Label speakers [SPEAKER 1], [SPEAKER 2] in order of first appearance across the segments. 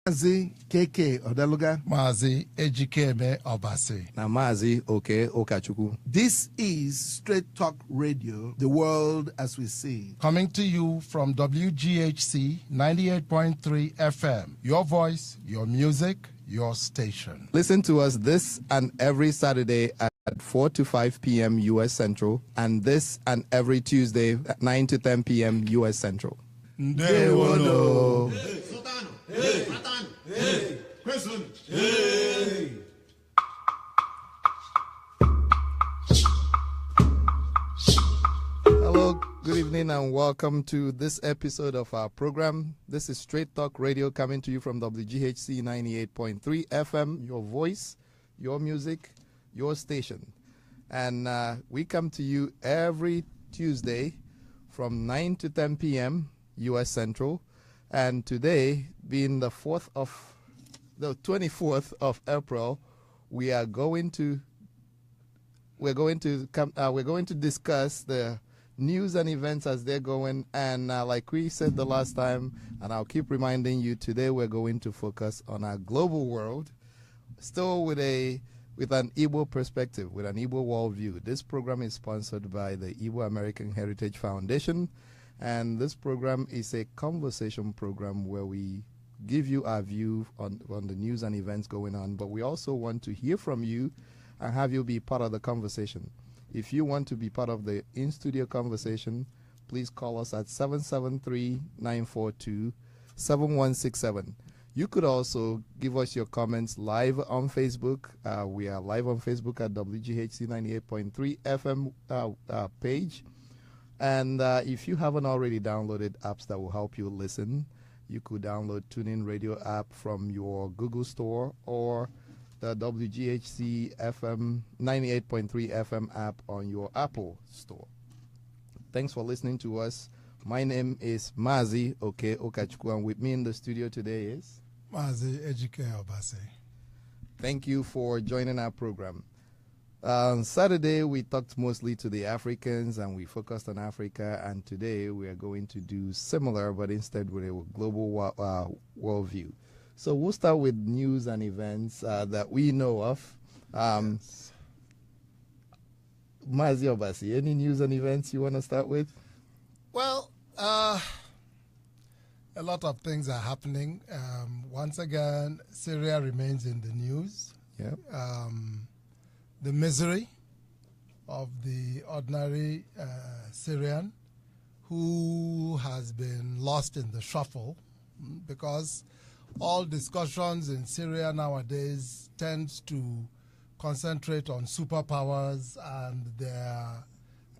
[SPEAKER 1] Mazi KK Odeluga.
[SPEAKER 2] Mazi Ejikeme Obasi.
[SPEAKER 3] Na Mazi Oke Okachuku.
[SPEAKER 1] This is Straight Talk Radio, the world as we see.
[SPEAKER 2] Coming to you from WGHC 98.3 FM. Your voice, your music, your station.
[SPEAKER 3] Listen to us this and every Saturday at 4 to 5 p.m. U.S. Central, and this and every Tuesday at 9 to 10 p.m. U.S. Central.
[SPEAKER 1] Ndewono.
[SPEAKER 4] Hey, Sultano. Hey, Ratano. Hey, Question. Hey.
[SPEAKER 3] Hello, good evening, and welcome to this episode of our program. This is Straight Talk Radio coming to you from WGHC 98.3 FM, your voice, your music, your station. And we come to you every Tuesday from 9 to 10 p.m. U.S. Central. And today, being the 24th of April, we're going to discuss the news and events as they're going. And like we said the last time, and I'll keep reminding you, today we're going to focus on our global world, still with an Igbo perspective, with an Igbo worldview. This program is sponsored by the Igbo American Heritage Foundation, and this program is a conversation program where we give you our view on the news and events going on, but we also want to hear from you and have you be part of the conversation. If you want to be part of the in-studio conversation, please call us at 773-942-7167. You could also give us your comments live on Facebook. We are live on Facebook at WGHC 98.3 FM page. And if you haven't already downloaded apps that will help you listen, you could download TuneIn Radio app from your Google Store or the WGHC FM 98.3 FM app on your Apple Store. Thanks for listening to us. My name is Mazi Oke Okachuku, and with me in the studio today is
[SPEAKER 2] Mazi Ejike Obasi.
[SPEAKER 3] Thank you for joining our program. On Saturday, we talked mostly to the Africans and we focused on Africa, and today we are going to do similar, but instead with a global worldview. So we'll start with news and events that we know of.
[SPEAKER 2] Yes.
[SPEAKER 3] Mazi Obasi, any news and events you want to start with?
[SPEAKER 2] Well, a lot of things are happening. Once again, Syria remains in the news.
[SPEAKER 3] Yeah.
[SPEAKER 2] The misery of the ordinary Syrian who has been lost in the shuffle, because all discussions in Syria nowadays tend to concentrate on superpowers and their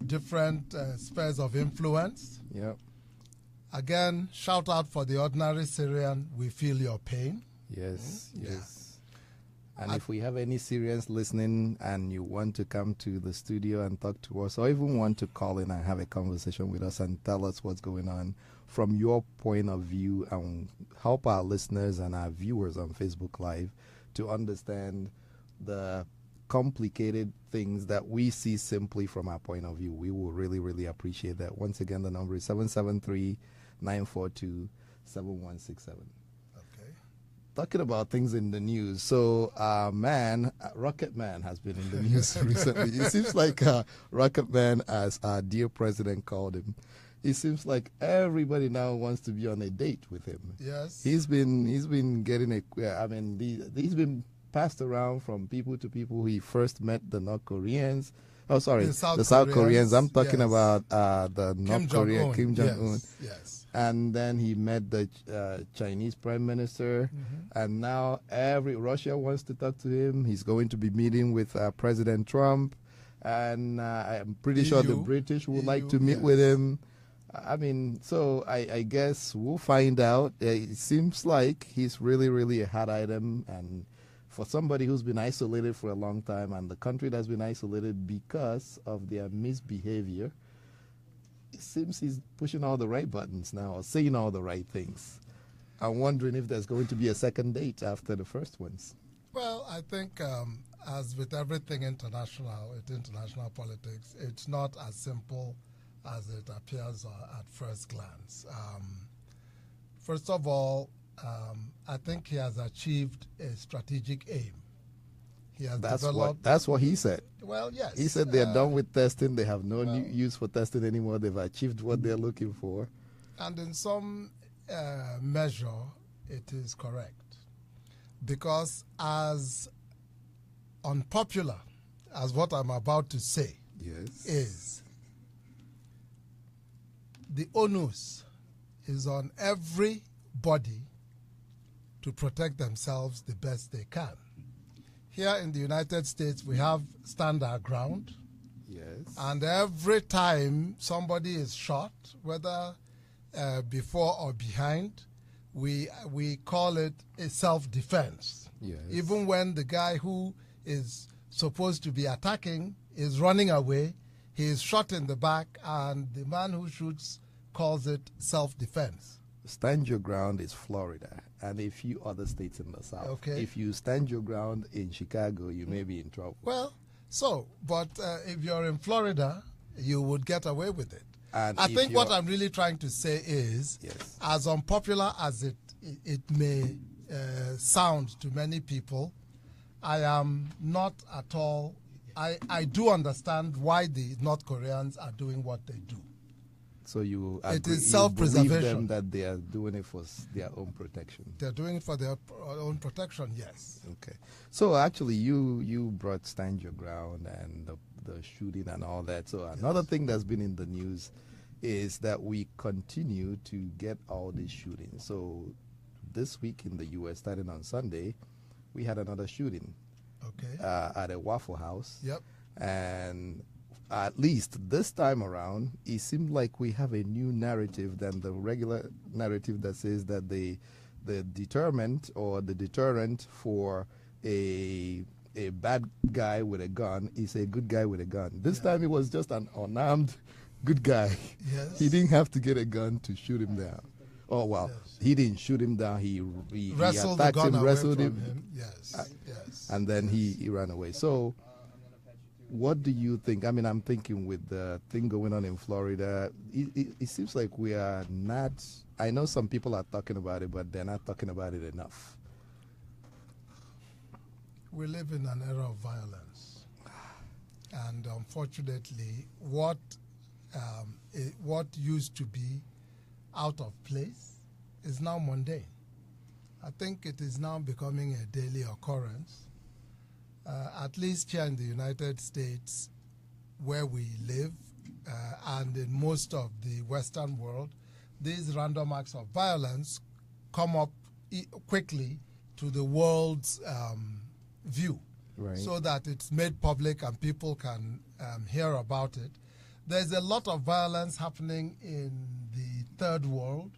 [SPEAKER 2] different spheres of influence.
[SPEAKER 3] Yep.
[SPEAKER 2] Again, shout out for the ordinary Syrian. We feel your pain.
[SPEAKER 3] Yes,
[SPEAKER 2] Yeah.
[SPEAKER 3] yes. And if we have any Syrians listening and you want to come to the studio and talk to us, or even want to call in and have a conversation with us and tell us what's going on from your point of view, and help our listeners and our viewers on Facebook Live to understand the complicated things that we see simply from our point of view, we will really, really appreciate that. Once again, the number is 773-942-7167. Talking about things in the news, so Rocket Man has been in the news recently. It seems like Rocket Man, as our dear president called him, it seems like everybody now wants to be on a date with him.
[SPEAKER 2] Yes.
[SPEAKER 3] He's been getting he's been passed around from people to people. He first met the North Koreans. Oh, sorry, the South Koreans. I'm talking about the North Korea, Kim Jong-un.
[SPEAKER 2] Yes.
[SPEAKER 3] And then he met the Chinese Prime Minister, and now Russia wants to talk to him. He's going to be meeting with President Trump, and I'm pretty sure the British would like to meet with him. I mean, so I guess we'll find out. It seems like he's really, really a hot item, and for somebody who's been isolated for a long time, and the country that's been isolated because of their misbehavior, it seems he's pushing all the right buttons now, or saying all the right things. I'm wondering if there's going to be a second date after the first ones.
[SPEAKER 2] Well, I think as with everything international politics, it's not as simple as it appears at first glance. First of all, I think he has achieved a strategic aim. He has
[SPEAKER 3] That's
[SPEAKER 2] developed.
[SPEAKER 3] that's what he said.
[SPEAKER 2] Well, yes.
[SPEAKER 3] He said they're done with testing. They have no new use for testing anymore. They've achieved what they're looking for.
[SPEAKER 2] And in some measure, it is correct. Because as unpopular as what I'm about to say is, the onus is on everybody to protect themselves the best they can. Here in the United States, we have stand our ground.
[SPEAKER 3] Yes.
[SPEAKER 2] And every time somebody is shot, whether before or behind, we call it a self-defense.
[SPEAKER 3] Yes.
[SPEAKER 2] Even when the guy who is supposed to be attacking is running away, he is shot in the back, and the man who shoots calls it self-defense.
[SPEAKER 3] Stand your ground is Florida and a few other states in the South.
[SPEAKER 2] Okay.
[SPEAKER 3] If you stand your ground in Chicago, you may be in trouble.
[SPEAKER 2] Well, but if you're in Florida, you would get away with it.
[SPEAKER 3] And
[SPEAKER 2] I think what I'm really trying to say is,
[SPEAKER 3] yes,
[SPEAKER 2] as unpopular as it may sound to many people, I am not at all. I do understand why the North Koreans are doing what they do.
[SPEAKER 3] So you
[SPEAKER 2] It is
[SPEAKER 3] you
[SPEAKER 2] self-preservation.
[SPEAKER 3] believe them that they are doing it for their own protection.
[SPEAKER 2] They're doing it for their own protection, yes.
[SPEAKER 3] Okay. So actually, you brought Stand Your Ground and the shooting and all that. So another thing that's been in the news is that we continue to get all these shootings. So this week in the U.S., starting on Sunday, we had another shooting.
[SPEAKER 2] Okay.
[SPEAKER 3] At a Waffle House.
[SPEAKER 2] Yep.
[SPEAKER 3] And at least this time around, it seemed like we have a new narrative than the regular narrative that says that the deterrent or the deterrent for a bad guy with a gun is a good guy with a gun. This time it was just an unarmed good guy.
[SPEAKER 2] Yes.
[SPEAKER 3] He didn't have to get a gun to shoot him down. Oh, well,
[SPEAKER 2] Yes.
[SPEAKER 3] he didn't shoot him down. He
[SPEAKER 2] Wrestled the
[SPEAKER 3] attacked
[SPEAKER 2] gun
[SPEAKER 3] him,
[SPEAKER 2] away
[SPEAKER 3] wrestled
[SPEAKER 2] from
[SPEAKER 3] him.
[SPEAKER 2] Yes, yes.
[SPEAKER 3] And then he ran away. So what do you think? I mean, I'm thinking with the thing going on in Florida, it seems like we are not, I know some people are talking about it, but they're not talking about it enough.
[SPEAKER 2] We live in an era of violence. And unfortunately, what used to be out of place is now mundane. I think it is now becoming a daily occurrence. At least here in the United States, where we live, and in most of the Western world, these random acts of violence come up quickly to the world's view,
[SPEAKER 3] Right.
[SPEAKER 2] so that it's made public and people can hear about it. There's a lot of violence happening in the third world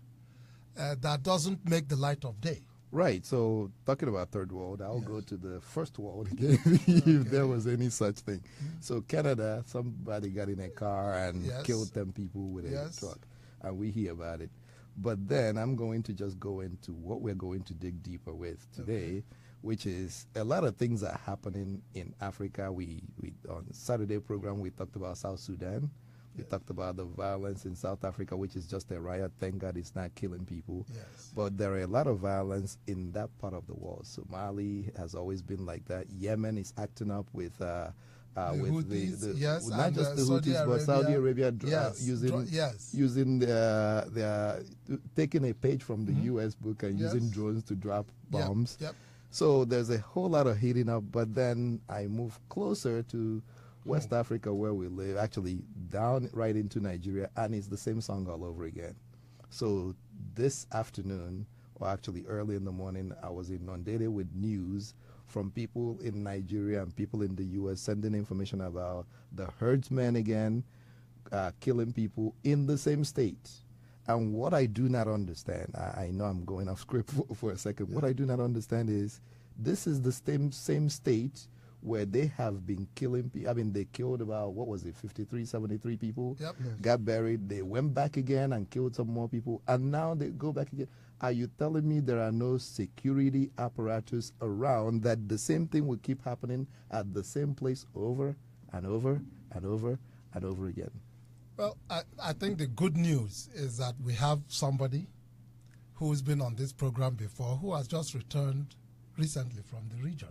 [SPEAKER 2] that doesn't make the light of day.
[SPEAKER 3] Right. So talking about third world, I'll go to the first world again, if there was any such thing. So Canada, somebody got in a car and
[SPEAKER 2] Yes.
[SPEAKER 3] killed 10 people with a
[SPEAKER 2] Yes.
[SPEAKER 3] truck, and we hear about it. But then I'm going to just go into what we're going to dig deeper with today, which is a lot of things are happening in Africa. We on Saturday program we talked about South Sudan. We talked about the violence in South Africa, which is just a riot. Thank God it's not killing people.
[SPEAKER 2] Yes.
[SPEAKER 3] But there are a lot of violence in that part of the world. Somali has always been like that. Yemen is acting up with
[SPEAKER 2] Houthis, yes,
[SPEAKER 3] not
[SPEAKER 2] and,
[SPEAKER 3] just the
[SPEAKER 2] Saudi
[SPEAKER 3] Houthis, but Saudi Arabia
[SPEAKER 2] yes,
[SPEAKER 3] using their taking a page from the U.S. book and
[SPEAKER 2] Yes.
[SPEAKER 3] using drones to drop bombs.
[SPEAKER 2] Yep.
[SPEAKER 3] So there's a whole lot of heating up. But then I move closer to West Africa where we live, actually down right into Nigeria, and it's the same song all over again. So this afternoon, or actually early in the morning, I was inundated with news from people in Nigeria and people in the U.S. sending information about the herdsmen again killing people in the same state. And what I do not understand, I know I'm going off script for a second. What I do not understand is this is the same state where they have been killing people. I mean, they killed about, 73 people,
[SPEAKER 2] Yep.
[SPEAKER 3] got buried. They went back again and killed some more people, and now they go back again. Are you telling me there are no security apparatus around that the same thing will keep happening at the same place over and over and over and over again?
[SPEAKER 2] Well, I think the good news is that we have somebody who's been on this program before, who has just returned recently from the region.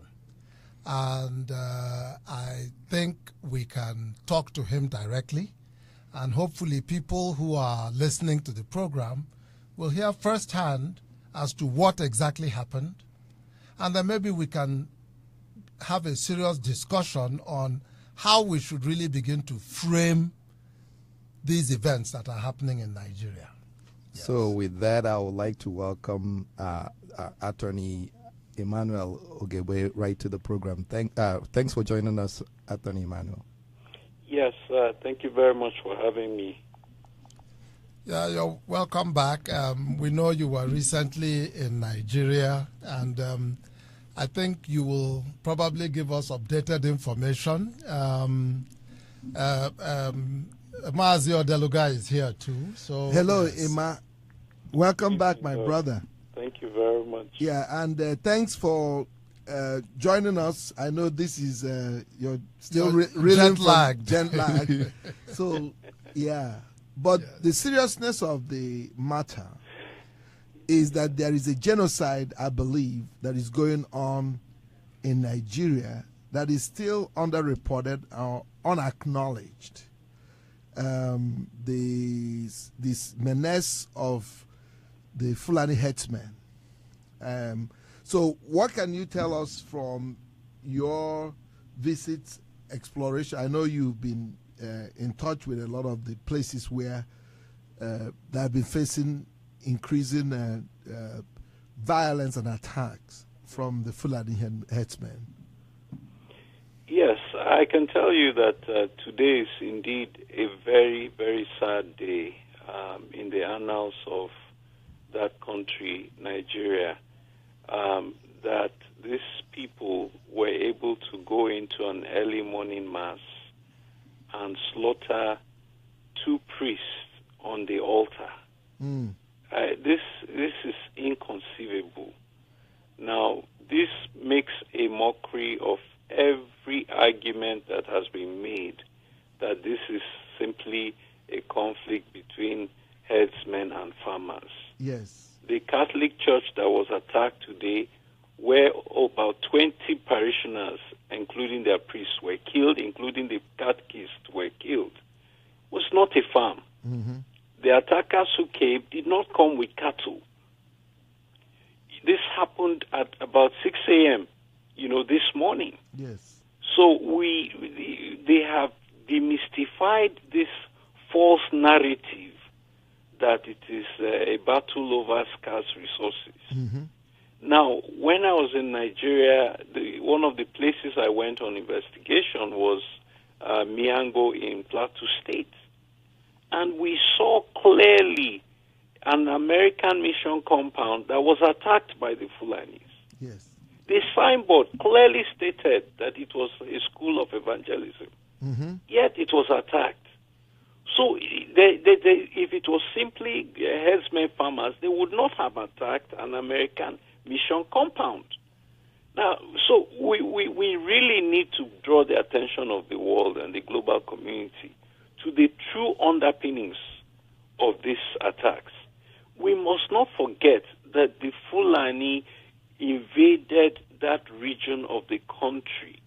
[SPEAKER 2] And I think we can talk to him directly, and hopefully people who are listening to the program will hear firsthand as to what exactly happened, and then maybe we can have a serious discussion on how we should really begin to frame these events that are happening in Nigeria. Yes.
[SPEAKER 3] So with that, I would like to welcome Attorney Emmanuel Ogebe right to the program. Thanks for joining us, Attorney Emmanuel.
[SPEAKER 5] Yes, thank you very much for having me.
[SPEAKER 2] Yeah, you're welcome back. We know you were recently in Nigeria, and I think you will probably give us updated information. Mazi Odeluga is here too. So
[SPEAKER 1] Hello,
[SPEAKER 2] yes.
[SPEAKER 1] Emma. Welcome back, my brother.
[SPEAKER 5] Thank you very much.
[SPEAKER 1] Yeah, and thanks for joining us. I know this is you're still reeling from jet lag. So, yeah. But the seriousness of the matter is that there is a genocide, I believe, that is going on in Nigeria that is still underreported or unacknowledged. This menace of the Fulani Herdsmen. So what can you tell us from your visit exploration? I know you've been in touch with a lot of the places where that have been facing increasing violence and attacks from the Fulani Herdsmen.
[SPEAKER 5] Yes, I can tell you that today is indeed a very, very sad day in the annals of that country, Nigeria, that these people were able to go into an early morning mass and slaughter 2 priests on the altar. This is inconceivable. Now, this makes a mockery of every argument that has been made that this is simply a conflict between herdsmen and farmers.
[SPEAKER 1] Yes.
[SPEAKER 5] The Catholic Church that was attacked today, where about 20 parishioners, including their priests, were killed, including the catechists were killed, was not a farm. The attackers who came did not come with cattle. This happened at about 6 a.m., this morning.
[SPEAKER 1] Yes.
[SPEAKER 5] So they have demystified this false narrative that it is a battle over scarce resources. Now, when I was in Nigeria, one of the places I went on investigation was Miango in Plateau State. And we saw clearly an American mission compound that was attacked by the Fulanis.
[SPEAKER 1] Yes.
[SPEAKER 5] The signboard clearly stated that it was a school of evangelism. Yet it was attacked. So if it was simply herdsmen farmers, they would not have attacked an American mission compound. Now, so we really need to draw the attention of the world and the global community to the true underpinnings of these attacks. We must not forget that the Fulani invaded that region of the country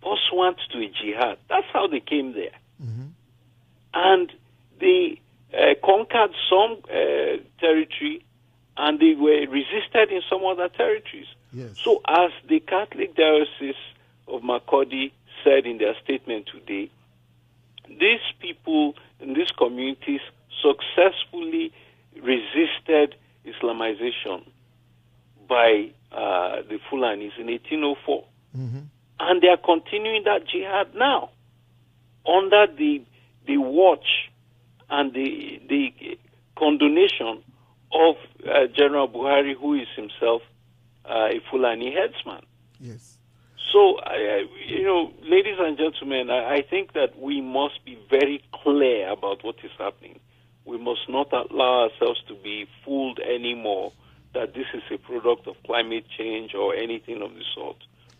[SPEAKER 5] pursuant to a jihad. That's how they came there. And they conquered some territory, and they were resisted in some other territories.
[SPEAKER 1] Yes.
[SPEAKER 5] So as the Catholic Diocese of Makurdi said in their statement today, these people in these communities successfully resisted Islamization by the Fulanis in 1804. And they are continuing that jihad now under the watch and the condonation of General Buhari, who is himself a Fulani herdsman.
[SPEAKER 1] Yes.
[SPEAKER 5] So, ladies and gentlemen, I think that we must be very clear about what is happening. We must not allow ourselves to be fooled anymore that this is a product of climate change or anything of the sort.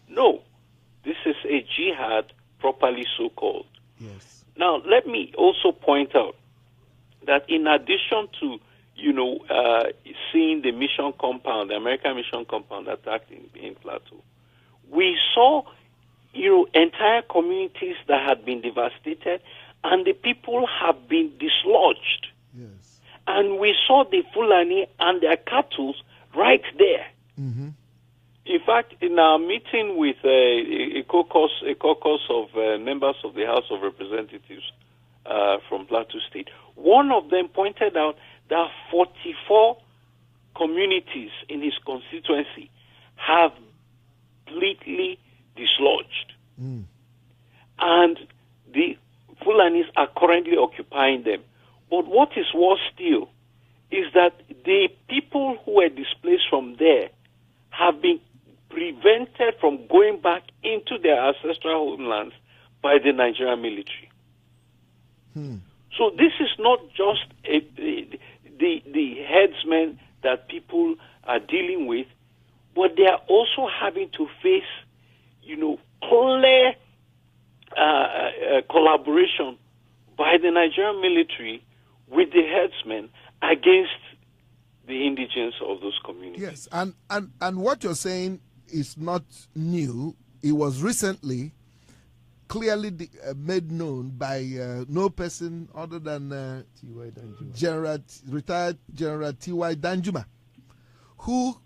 [SPEAKER 5] No, this is a jihad properly so-called.
[SPEAKER 1] Yes.
[SPEAKER 5] Now, let me also point out that in addition to, seeing the mission compound, the American mission compound attacked in Plateau. We saw, entire communities that had been devastated, and the people have been dislodged.
[SPEAKER 1] Yes.
[SPEAKER 5] And we saw the Fulani and their cattle right there.
[SPEAKER 1] Mm-hmm.
[SPEAKER 5] In fact, in our meeting with a caucus of members of the House of Representatives from Plateau State, one of them pointed out that 44 communities in his constituency have completely dislodged.
[SPEAKER 1] Mm.
[SPEAKER 5] And the Fulanis are currently occupying them. But what is worse still is that the people who were displaced from there have been prevented from going back into their ancestral homelands by the Nigerian military. So this is not just the herdsmen that people are dealing with, but they are also having to face, clear collaboration by the Nigerian military with the herdsmen against the indigents of those communities.
[SPEAKER 1] Yes, and what you're saying is not new. It was recently clearly made known by no person other than retired General T.Y. Danjuma, who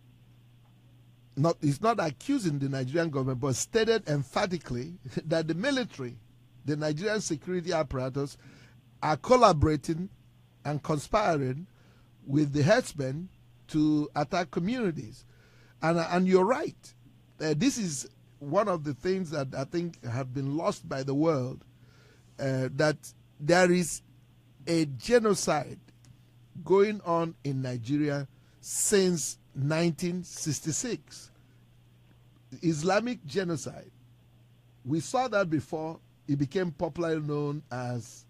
[SPEAKER 1] is not accusing the Nigerian government, but stated emphatically that the military, the Nigerian security apparatus, are collaborating and conspiring with the herdsmen to attack communities. And you're right. This is one of the things that I think have been lost by the world, that there is a genocide going on in Nigeria since 1966. Islamic genocide. We saw that before. It became popularly known as,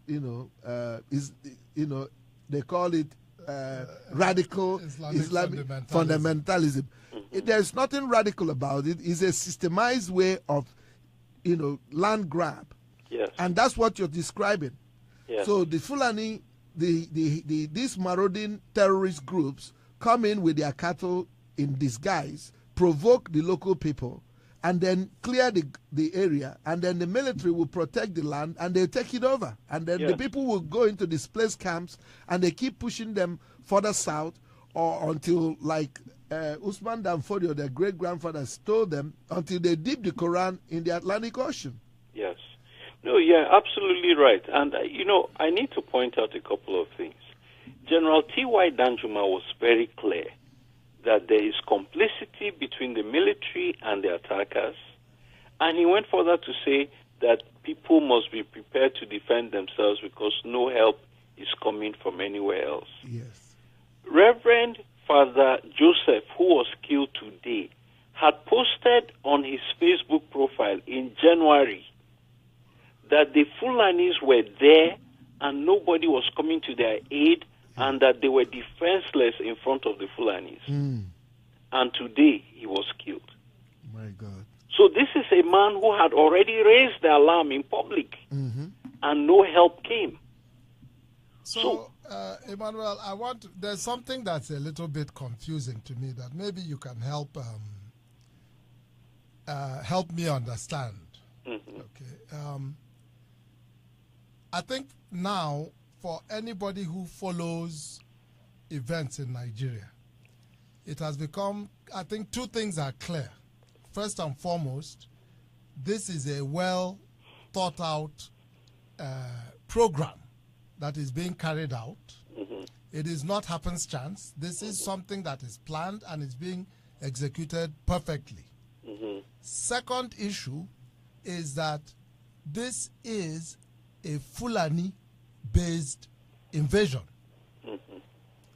[SPEAKER 1] they call it radical Islamic fundamentalism. There's nothing radical about it. It's a systemized way of, land grab.
[SPEAKER 5] Yes.
[SPEAKER 1] And that's what you're describing.
[SPEAKER 5] Yes.
[SPEAKER 1] So the Fulani, these marauding terrorist groups come in with their cattle in disguise, provoke the local people, and then clear the area, and then the military will protect the land, and they take it over. And then the people will go into displaced camps, and they keep pushing them further south, or until, like Usman Danfodio, their great-grandfather, stole them, until they dip the Quran in the Atlantic Ocean.
[SPEAKER 5] Yes. No, yeah, absolutely right. And, I need to point out a couple of things. General T.Y. Danjuma was very clear that there is complicity between the military and the attackers. And he went further to say that people must be prepared to defend themselves because no help is coming from anywhere else.
[SPEAKER 1] Yes.
[SPEAKER 5] Reverend Father Joseph, who was killed today, had posted on his Facebook profile in January that the Fulanis were there and nobody was coming to their aid, and that they were defenseless in front of the Fulanis. And today, he was killed.
[SPEAKER 1] My God.
[SPEAKER 5] So this is a man who had already raised the alarm in public, and no help came.
[SPEAKER 2] So Emmanuel, there's something that's a little bit confusing to me that maybe you can help me understand. Okay. I think now, for anybody who follows events in Nigeria, it has become, I think two things are clear. First and foremost, this is a well thought out program that is being carried out. It is not happenstance. This is something that is planned and is being executed perfectly. Second issue is that this is a Fulani-based invasion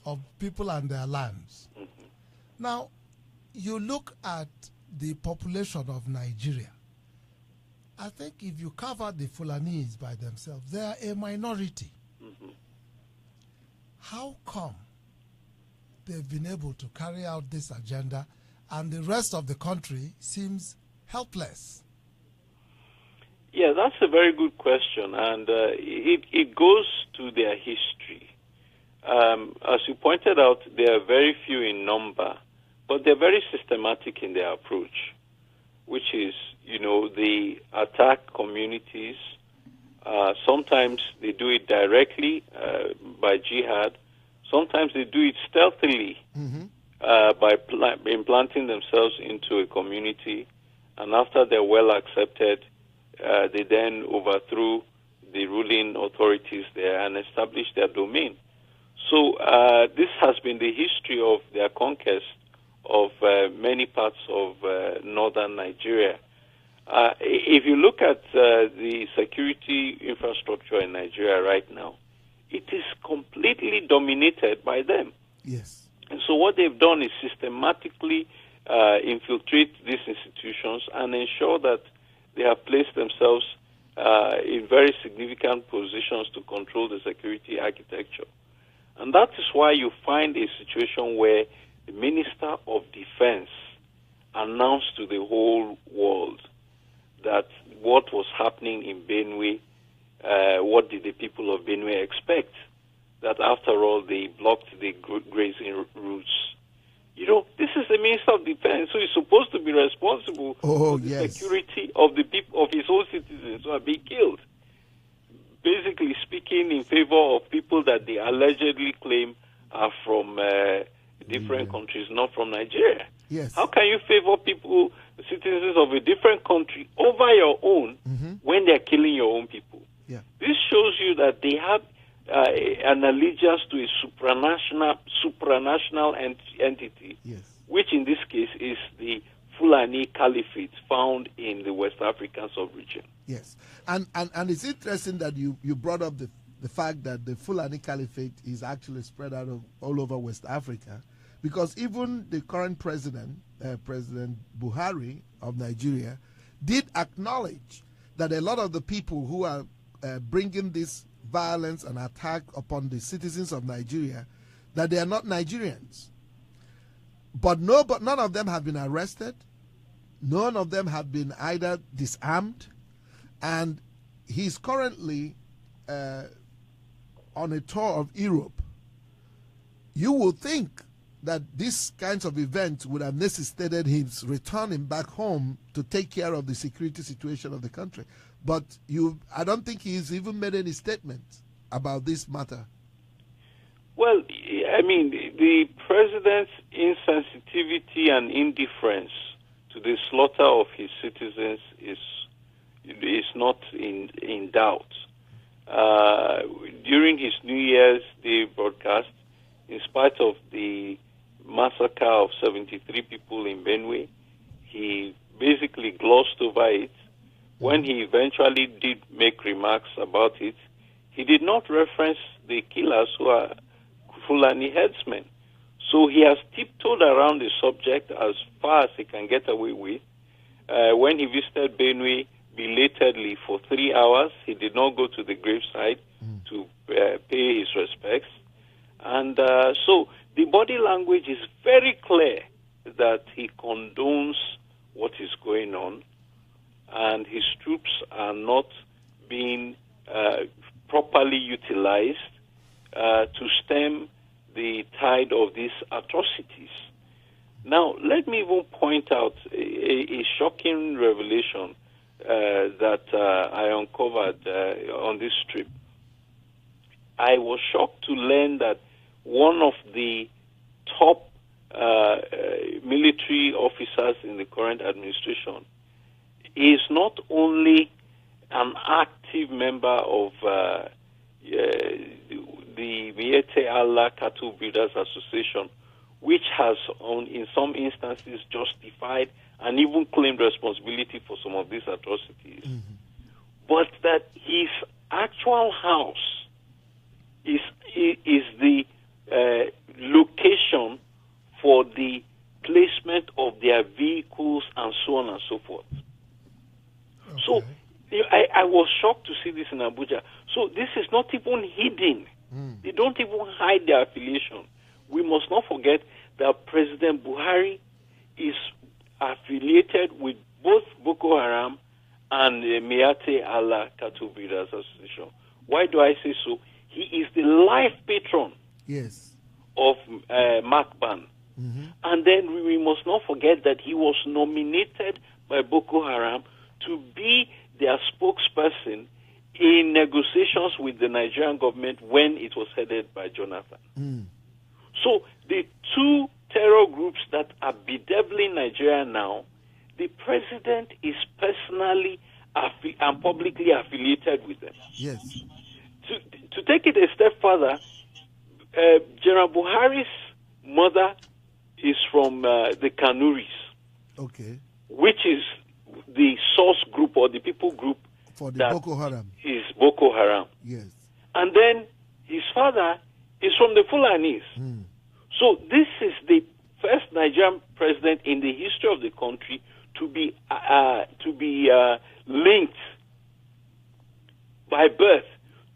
[SPEAKER 2] of people and their lands. Now, you look at the population of Nigeria. I think if you cover the Fulanis by themselves, they are a minority. How come they've been able to carry out this agenda and the rest of the country seems helpless?
[SPEAKER 5] Yeah, that's a very good question, and it goes to their history. As you pointed out, they are very few in number, but they're very systematic in their approach, which is, they attack communities. Sometimes they do it directly by jihad. Sometimes they do it stealthily by implanting themselves into a community. And after they're well accepted, they then overthrew the ruling authorities there and established their domain. So this has been the history of their conquest of many parts of northern Nigeria. If you look at the security infrastructure in Nigeria right now, it is completely dominated by them.
[SPEAKER 1] Yes.
[SPEAKER 5] And so what they've done is systematically infiltrate these institutions and ensure that they have placed themselves in very significant positions to control the security architecture. And that is why you find a situation where the Minister of Defense announced to the whole world that what was happening in Benue, what did the people of Benue expect? That after all, they blocked the grazing routes. This is the Minister of Defense, so he's supposed to be responsible for the security of the people, of his own citizens who are being killed. Basically speaking in favor of people that they allegedly claim are from different countries, not from Nigeria.
[SPEAKER 1] Yes.
[SPEAKER 5] How can you favor people, citizens of a different country, over your own when they're killing your own people?
[SPEAKER 1] Yeah.
[SPEAKER 5] This shows you that they have an allegiance to a supranational entity, which in this case is the Fulani Caliphate found in the West African sub-region.
[SPEAKER 1] Yes. And it's interesting that you brought up the fact that the Fulani Caliphate is actually spread out all over West Africa, because even the current president, President Buhari of Nigeria, did acknowledge that a lot of the people who are bringing this violence and attack upon the citizens of Nigeria, that they are not Nigerians. But none of them have been arrested. None of them have been either disarmed. And he's currently on a tour of Europe. You would think that these kinds of events would have necessitated his returning back home to take care of the security situation of the country. But I don't think he's even made any statement about this matter.
[SPEAKER 5] Well, I mean, the president's insensitivity and indifference to the slaughter of his citizens is not in doubt. During his New Year's Day broadcast, in spite of the massacre of 73 people in Benue, he basically glossed over it. When he eventually did make remarks about it, he did not reference the killers who are Fulani herdsmen. So he has tiptoed around the subject as far as he can get away with. When he visited Benue belatedly for 3 hours, he did not go to the graveside to pay his respects. And so the body language is very clear that he condones what is going on, and his troops are not being properly utilized to stem the tide of these atrocities. Now, let me even point out a shocking revelation that I uncovered on this trip. I was shocked to learn that one of the top military officers in the current administration is not only an active member of the Miete Allah Cattle Breeders Association, which has, in some instances, justified and even claimed responsibility for some of these atrocities, but that his actual house is the location for the placement of their vehicles and so on and so forth. Okay. So I was shocked to see this in Abuja. So this is not even hidden. They don't even hide their affiliation. We must not forget that President Buhari is affiliated with both Boko Haram and the Miate Allah Cattle Breeders Association. Why do I say so? He is the life patron
[SPEAKER 1] Yes.
[SPEAKER 5] of Makban. And then we must not forget that he was nominated by Boko Haram to be their spokesperson in negotiations with the Nigerian government when it was headed by Jonathan. So the two terror groups that are bedeviling Nigeria now, the president is personally and publicly affiliated with them.
[SPEAKER 1] Yes.
[SPEAKER 5] To take it a step further, General Buhari's mother is from the Kanuris,
[SPEAKER 1] Okay.
[SPEAKER 5] which is the source group or the people group
[SPEAKER 1] For the
[SPEAKER 5] that
[SPEAKER 1] Boko Haram.
[SPEAKER 5] is Boko Haram.
[SPEAKER 1] Yes.
[SPEAKER 5] And then his father is from the Fulanis. So this is the first Nigerian president in the history of the country to be linked by birth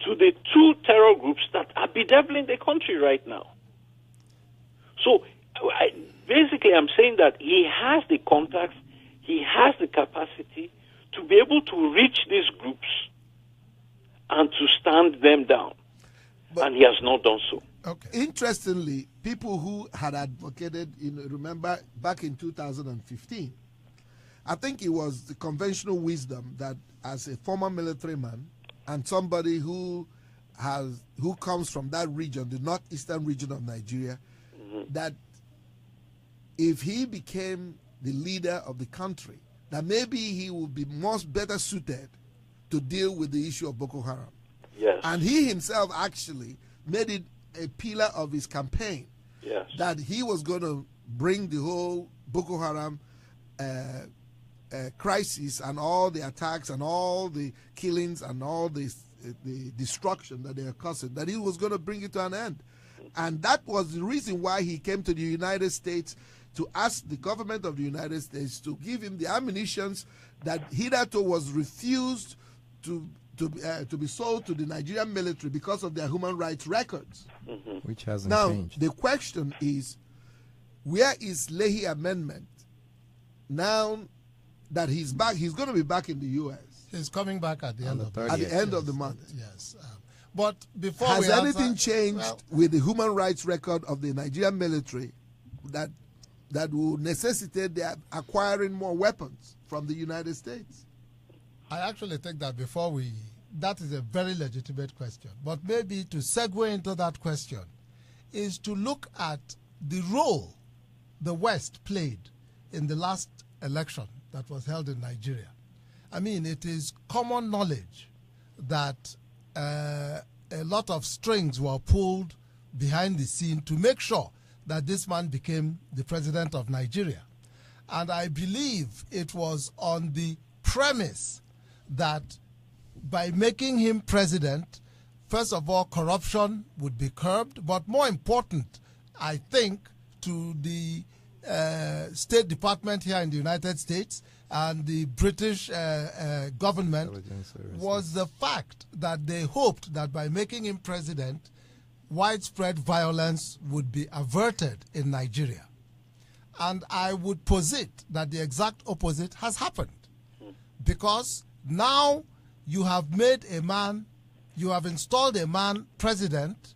[SPEAKER 5] to the two terror groups that are bedeviling the country right now. So basically I'm saying that he has the contacts, he has the capacity to be able to reach these groups and to stand them down. And he has not done so.
[SPEAKER 2] Okay.
[SPEAKER 1] Interestingly, people who had advocated, remember back in 2015, I think it was the conventional wisdom that as a former military man and somebody who comes from that region, the northeastern region of Nigeria, that if he became the leader of the country, that maybe he would be better suited to deal with the issue of Boko Haram.
[SPEAKER 5] Yes.
[SPEAKER 1] And he himself actually made it a pillar of his campaign.
[SPEAKER 5] Yes.
[SPEAKER 1] That he was going to bring the whole Boko Haram crisis and all the attacks and all the killings and all the destruction that they are causing, that he was going to bring it to an end. And that was the reason why he came to the United States to ask the government of the United States to give him the ammunitions that hitherto was refused to be sold to the Nigerian military because of their human rights records.
[SPEAKER 3] Which hasn't
[SPEAKER 1] Now,
[SPEAKER 3] changed.
[SPEAKER 1] the question is, where is Leahy Amendment now that he's back? He's going to be back in the U.S.
[SPEAKER 2] He's coming back at the end of the
[SPEAKER 1] at the end of the month.
[SPEAKER 2] Yes. But before
[SPEAKER 1] Has
[SPEAKER 2] we
[SPEAKER 1] anything
[SPEAKER 2] answer,
[SPEAKER 1] changed with the human rights record of the Nigerian military that will necessitate their acquiring more weapons from the United States?
[SPEAKER 2] I actually think that that is a very legitimate question. But maybe to segue into that question is to look at the role the West played in the last election that was held in Nigeria. I mean, it is common knowledge that a lot of strings were pulled behind the scene to make sure that this man became the president of Nigeria. And I believe it was on the premise that by making him president, first of all, corruption would be curbed, but more important, I think, to the State Department here in the United States and the British government was the fact that they hoped that by making him president, widespread violence would be averted in Nigeria. And I would posit that the exact opposite has happened. Because now you have installed a man president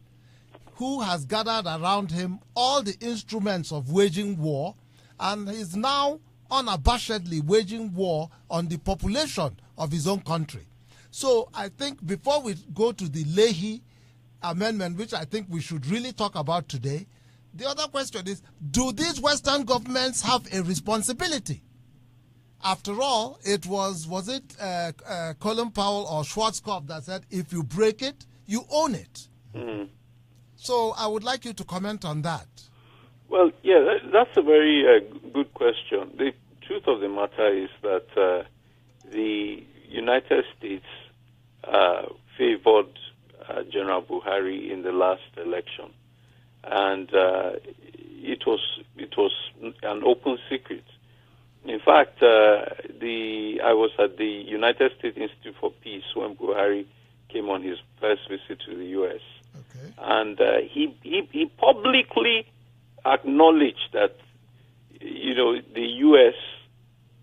[SPEAKER 2] who has gathered around him all the instruments of waging war, and is now unabashedly waging war on the population of his own country. So I think before we go to the Leahy Amendment, which I think we should really talk about today, the other question is, do these Western governments have a responsibility? After all, it was Colin Powell or Schwarzkopf that said, if you break it, you own it. So I would like you to comment on that.
[SPEAKER 5] Well, yeah, that's a very good question. The truth of the matter is that the United States favored General Buhari in the last election, and it was an open secret. In fact, I was at the United States Institute for Peace when Buhari came on his first visit to the U.S.
[SPEAKER 2] Okay.
[SPEAKER 5] And he publicly acknowledged that, the U.S.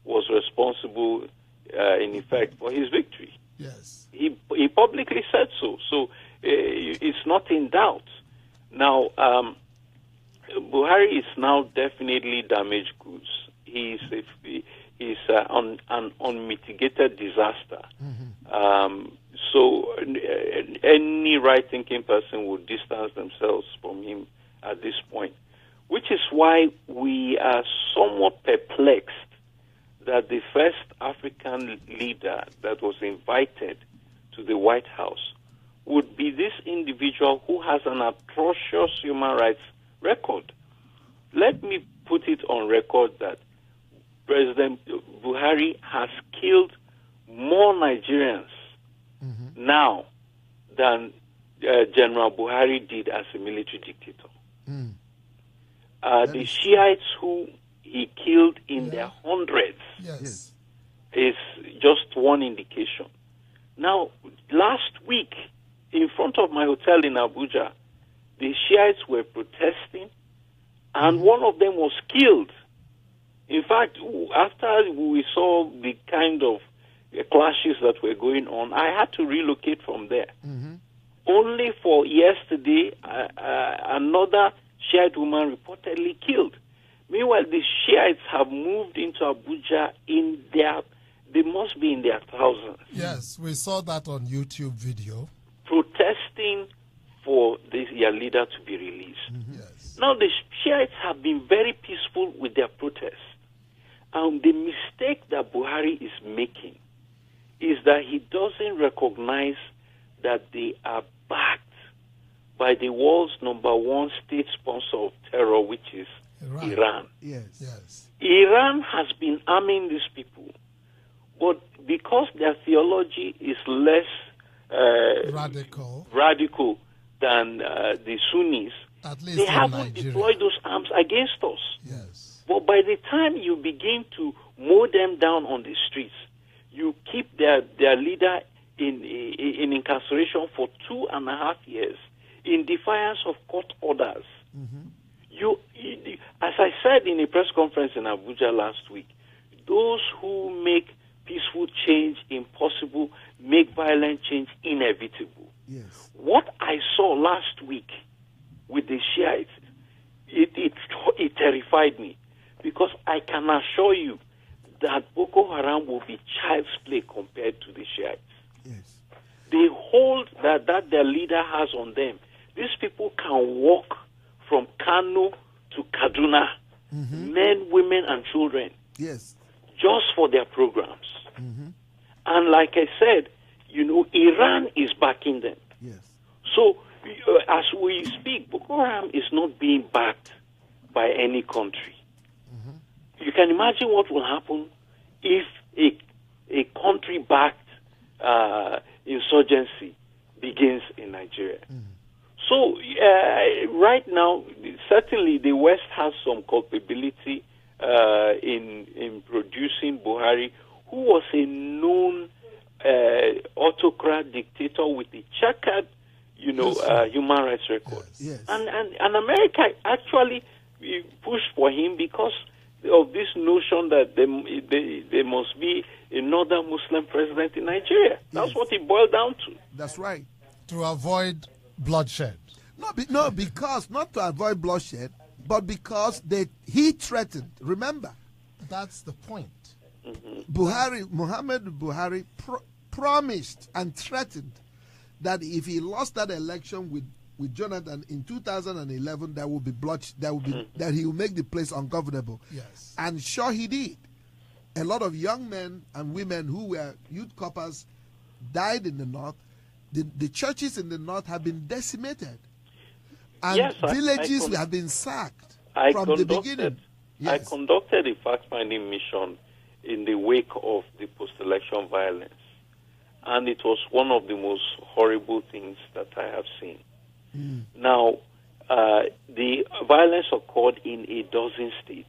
[SPEAKER 5] was responsible, in effect, for his victory.
[SPEAKER 2] Yes.
[SPEAKER 5] He publicly said so. So it's not in doubt. Now, Buhari is now definitely damaged goods. He's an unmitigated disaster. So any right-thinking person would distance themselves from him at this point, which is why we are somewhat perplexed that the first African leader that was invited to the White House would be this individual who has an atrocious human rights record. Let me put it on record that President Buhari has killed more Nigerians now than General Buhari did as a military dictator. The Shiites who he killed in their hundreds is just one indication. Now, last week, in front of my hotel in Abuja, the Shiites were protesting, and one of them was killed. In fact, after we saw the kind of clashes that were going on, I had to relocate from there. Only for yesterday, another Shiite woman reportedly killed. Meanwhile, the Shiites have moved into Abuja they must be in their thousands.
[SPEAKER 2] Yes, we saw that on YouTube video.
[SPEAKER 5] Protesting for their leader to be released.
[SPEAKER 2] Yes.
[SPEAKER 5] Now, the Shiites have been very peaceful with their protests. And the mistake that Buhari is making is that he doesn't recognize that they are backed by the world's #1 state sponsor of terror, which is Iran.
[SPEAKER 2] Yes.
[SPEAKER 5] Iran has been arming these people, but because their theology is less radical than the Sunnis,
[SPEAKER 2] at least
[SPEAKER 5] they
[SPEAKER 2] in
[SPEAKER 5] haven't
[SPEAKER 2] Nigeria.
[SPEAKER 5] deployed those arms against us.
[SPEAKER 2] Yes.
[SPEAKER 5] But by the time you begin to mow them down on the streets, you keep their leader in incarceration for 2.5 years in defiance of court orders. As I said in a press conference in Abuja last week, those who make peaceful change impossible make violent change inevitable.
[SPEAKER 1] Yes.
[SPEAKER 5] What I saw last week with the Shiites, it terrified me, because I can assure you that Boko Haram will be child's play compared to the Shiites.
[SPEAKER 1] Yes.
[SPEAKER 5] The hold that their leader has on them, these people can walk from Kano to Kaduna, men, women, and children,
[SPEAKER 1] Yes.
[SPEAKER 5] just for their programs. And like I said, Iran is backing them.
[SPEAKER 1] Yes.
[SPEAKER 5] So, as we speak, Boko Haram is not being backed by any country. You can imagine what will happen if a country-backed insurgency begins in Nigeria. So, right now, certainly the West has some culpability in producing Buhari, who was a known autocrat dictator with a checkered, human rights record.
[SPEAKER 1] Yes.
[SPEAKER 5] And America actually pushed for him because of this notion that there must be another Muslim president in Nigeria. That's what it boiled down to.
[SPEAKER 1] That's right.
[SPEAKER 2] To avoid bloodshed.
[SPEAKER 1] Because not to avoid bloodshed, but because he threatened. Remember,
[SPEAKER 2] That's the point.
[SPEAKER 1] Muhammad Buhari promised and threatened that if he lost that election with Jonathan in 2011, there will be bloodshed. That he will make the place ungovernable.
[SPEAKER 2] Yes.
[SPEAKER 1] And sure he did. A lot of young men and women who were youth corpers died in the north. The churches in the north have been decimated, and
[SPEAKER 5] Yes,
[SPEAKER 1] villages have been sacked from the beginning.
[SPEAKER 5] I conducted a fact-finding mission in the wake of the post-election violence, and it was one of the most horrible things that I have seen. Now, the violence occurred in a dozen states,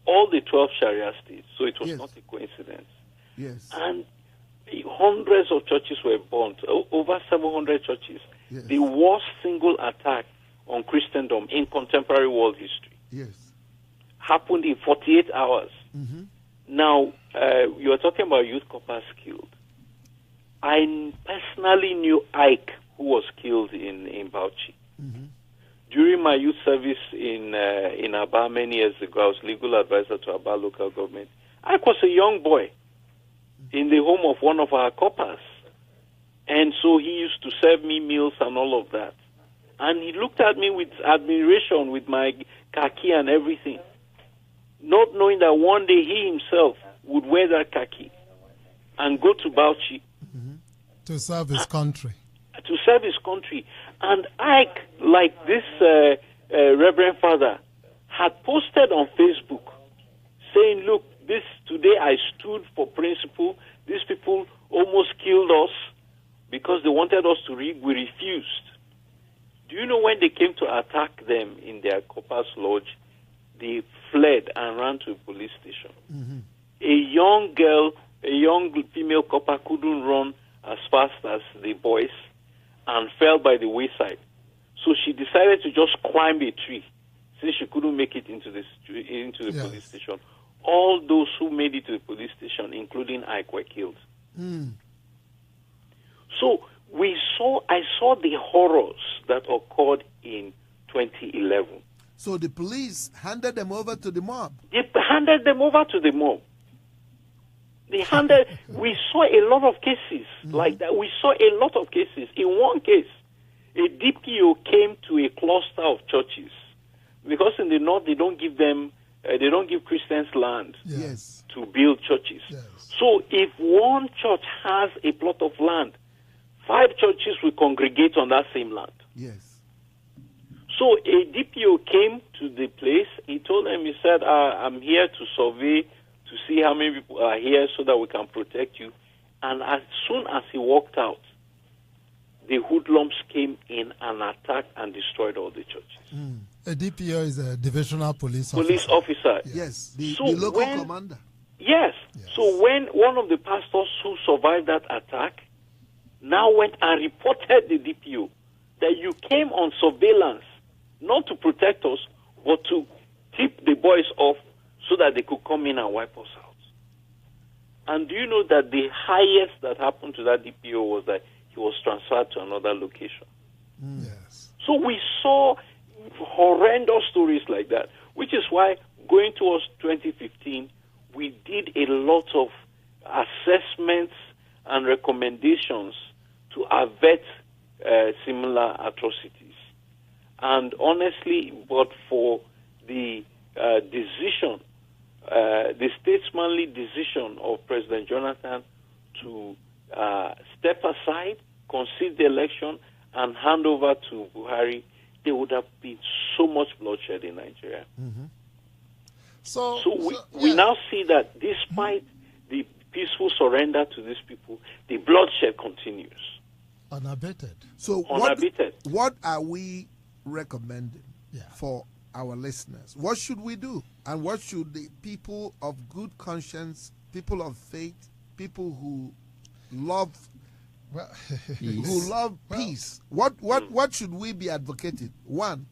[SPEAKER 5] all the 12 Sharia states, so it was not a coincidence.
[SPEAKER 1] Yes.
[SPEAKER 5] And hundreds of churches were burnt, over 700 churches.
[SPEAKER 1] Yes.
[SPEAKER 5] The worst single attack on Christendom in contemporary world history.
[SPEAKER 1] Yes.
[SPEAKER 5] Happened in 48 hours. Now, you are talking about youth corpers killed. I personally knew Ike, who was killed in Bauchi. during my youth service in Aba many years ago, I was legal advisor to Aba local government. I was a young boy in the home of one of our coppers. And so he used to serve me meals and all of that. And he looked at me with admiration with my khaki and everything, not knowing that one day he himself would wear that khaki and go to Bauchi.
[SPEAKER 2] To serve his country.
[SPEAKER 5] To serve his country. And Ike, like this Reverend Father, had posted on Facebook saying, look, this today I stood for principle. These people almost killed us because they wanted us to read. We refused. Do you know when they came to attack them in their Corpus Lodge, they fled and ran to a police station. A young girl, a young female copper couldn't run as fast as the boys and fell by the wayside. So she decided to just climb a tree since she couldn't make it into the police station. All those who made it to the police station, including Ike, were killed. So I saw the horrors that occurred in 2011.
[SPEAKER 1] So the police handed them over to the mob.
[SPEAKER 5] They handed them over to the mob. We saw a lot of cases like that. We saw a lot of cases. In one case, a DPO came to a cluster of churches because in the north they don't give Christians land to build churches.
[SPEAKER 2] Yes.
[SPEAKER 5] So if one church has a plot of land, 5 churches will congregate on that same land.
[SPEAKER 1] Yes.
[SPEAKER 5] So a DPO came to the place. He told them, he said, I'm here to survey, to see how many people are here so that we can protect you. And as soon as he walked out, the hoodlums came in and attacked and destroyed all the churches.
[SPEAKER 2] A DPO is a divisional police officer.
[SPEAKER 5] Police officer.
[SPEAKER 1] Yes, the local commander.
[SPEAKER 5] Yes. So when one of the pastors who survived that attack now went and reported the DPO that you came on surveillance not to protect us, but to tip the boys off so that they could come in and wipe us out. And do you know that the highest that happened to that DPO was that he was transferred to another location?
[SPEAKER 2] Yes.
[SPEAKER 5] So we saw horrendous stories like that, which is why going towards 2015, we did a lot of assessments and recommendations to avert similar atrocities. And honestly, but for the decision, the statesmanly decision of President Jonathan to step aside, concede the election, and hand over to Buhari, there would have been so much bloodshed in Nigeria. So we now see that despite the peaceful surrender to these people, the bloodshed continues.
[SPEAKER 2] Unabated.
[SPEAKER 1] So
[SPEAKER 5] Unabated.
[SPEAKER 1] What are we recommending for our listeners? What should we do? And what should the people of good conscience, people of faith, people who love peace, what should we be advocating? One.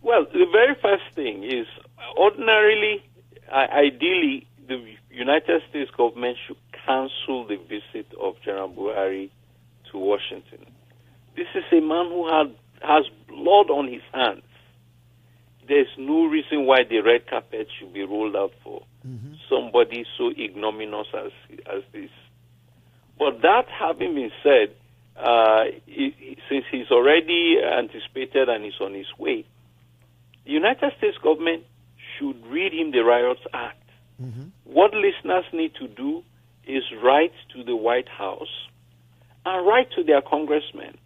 [SPEAKER 5] Well, the very first thing is ordinarily, ideally, the United States government should cancel the visit of General Buhari to Washington. This is a man who has blood on his hands. There's no reason why the red carpet should be rolled out for somebody so ignominious as this. But that having been said, since he's already anticipated and is on his way, the United States government should read him the Riots Act. What listeners need to do is write to the White House and write to their congressmen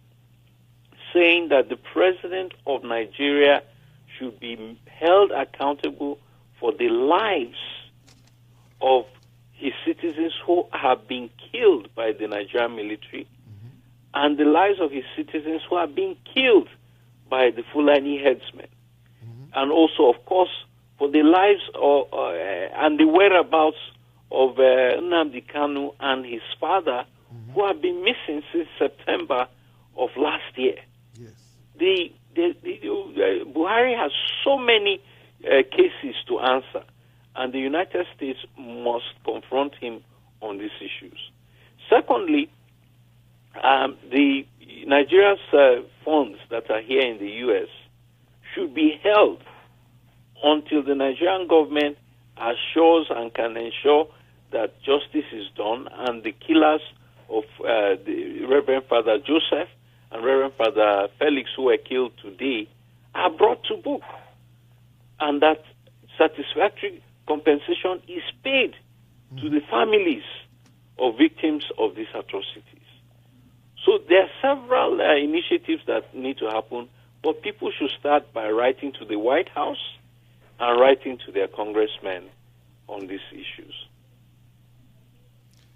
[SPEAKER 5] saying that the president of Nigeria should be held accountable for the lives of his citizens who have been killed by the Nigerian military and the lives of his citizens who are being killed by the Fulani herdsmen. And also, of course, for the lives of, and the whereabouts of Nnamdi Kanu and his father who have been missing since September of last year. Yes. Buhari has so many cases to answer, and the United States must confront him on these issues. Secondly, the Nigeria's funds that are here in the U.S. should be held until the Nigerian government assures and can ensure that justice is done and the killers of the Reverend Father Joseph and Reverend Father Felix, who were killed today, are brought to book, and that satisfactory compensation is paid to the families of victims of these atrocities. So there are several initiatives that need to happen, but people should start by writing to the White House and writing to their congressmen on these issues.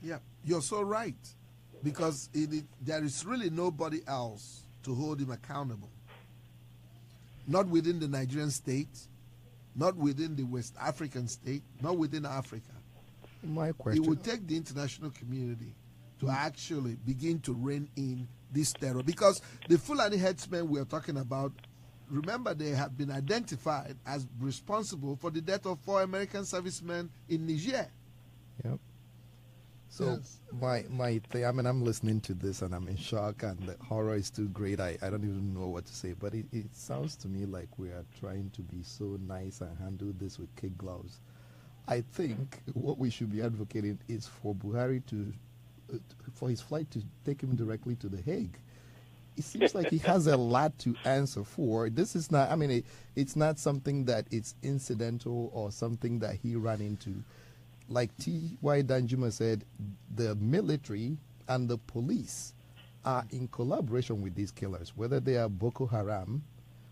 [SPEAKER 1] Yeah, you're so right, because there is really nobody else to hold him accountable. Not within the Nigerian state, not within the West African state, not within Africa.
[SPEAKER 3] My question.
[SPEAKER 1] It would take the international community to actually begin to rein in this terror. Because the Fulani herdsmen we are talking about, remember, they have been identified as responsible for the death of 4 American servicemen in Niger.
[SPEAKER 3] Yep. So I'm listening to this and I'm in shock, and the horror is too great. I don't even know what to say. But it sounds to me like we are trying to be so nice and handle this with kid gloves. I think what we should be advocating is for Buhari for his flight to take him directly to The Hague. It seems like he has a lot to answer for. This is not, it's not something that it's incidental or something that he ran into. Like T.Y. Danjuma said, the military and the police are in collaboration with these killers, whether they are Boko Haram,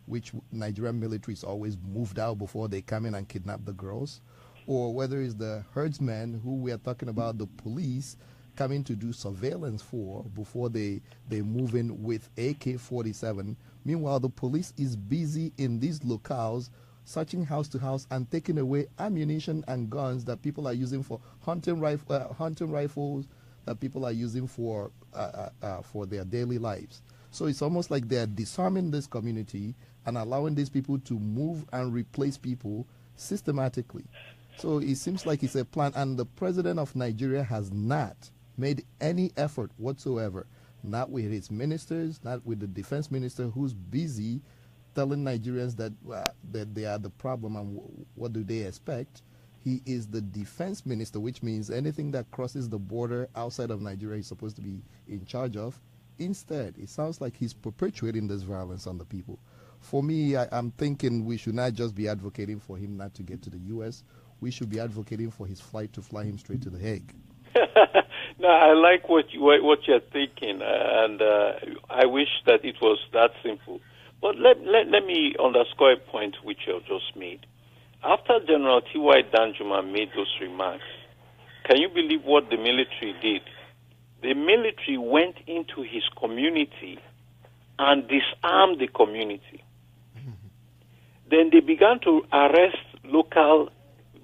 [SPEAKER 3] which Nigerian military is always moved out before they come in and kidnap the girls, or whether it's the herdsmen who we are talking about, the police coming to do surveillance for before they move in with AK-47. Meanwhile, the police is busy in these locales searching house to house and taking away ammunition and guns that people are using for hunting rifles that people are using for their daily lives. So it's almost like they're disarming this community and allowing these people to move and replace people systematically. So it seems like it's a plan, and the president of Nigeria has not made any effort whatsoever, not with his ministers, not with the defense minister, who's busy telling Nigerians that they are the problem and what do they expect. He is the defense minister, which means anything that crosses the border outside of Nigeria he's supposed to be in charge of. Instead, it sounds like he's perpetuating this violence on the people. For me, I'm thinking we should not just be advocating for him not to get to the U.S. We should be advocating for his flight to fly him straight to The Hague.
[SPEAKER 5] No, I like what you're thinking, and I wish that it was that simple. But let me underscore a point which you have just made. After General T.Y. Danjuma made those remarks, can you believe what the military did? The military went into his community and disarmed the community. Then they began to arrest local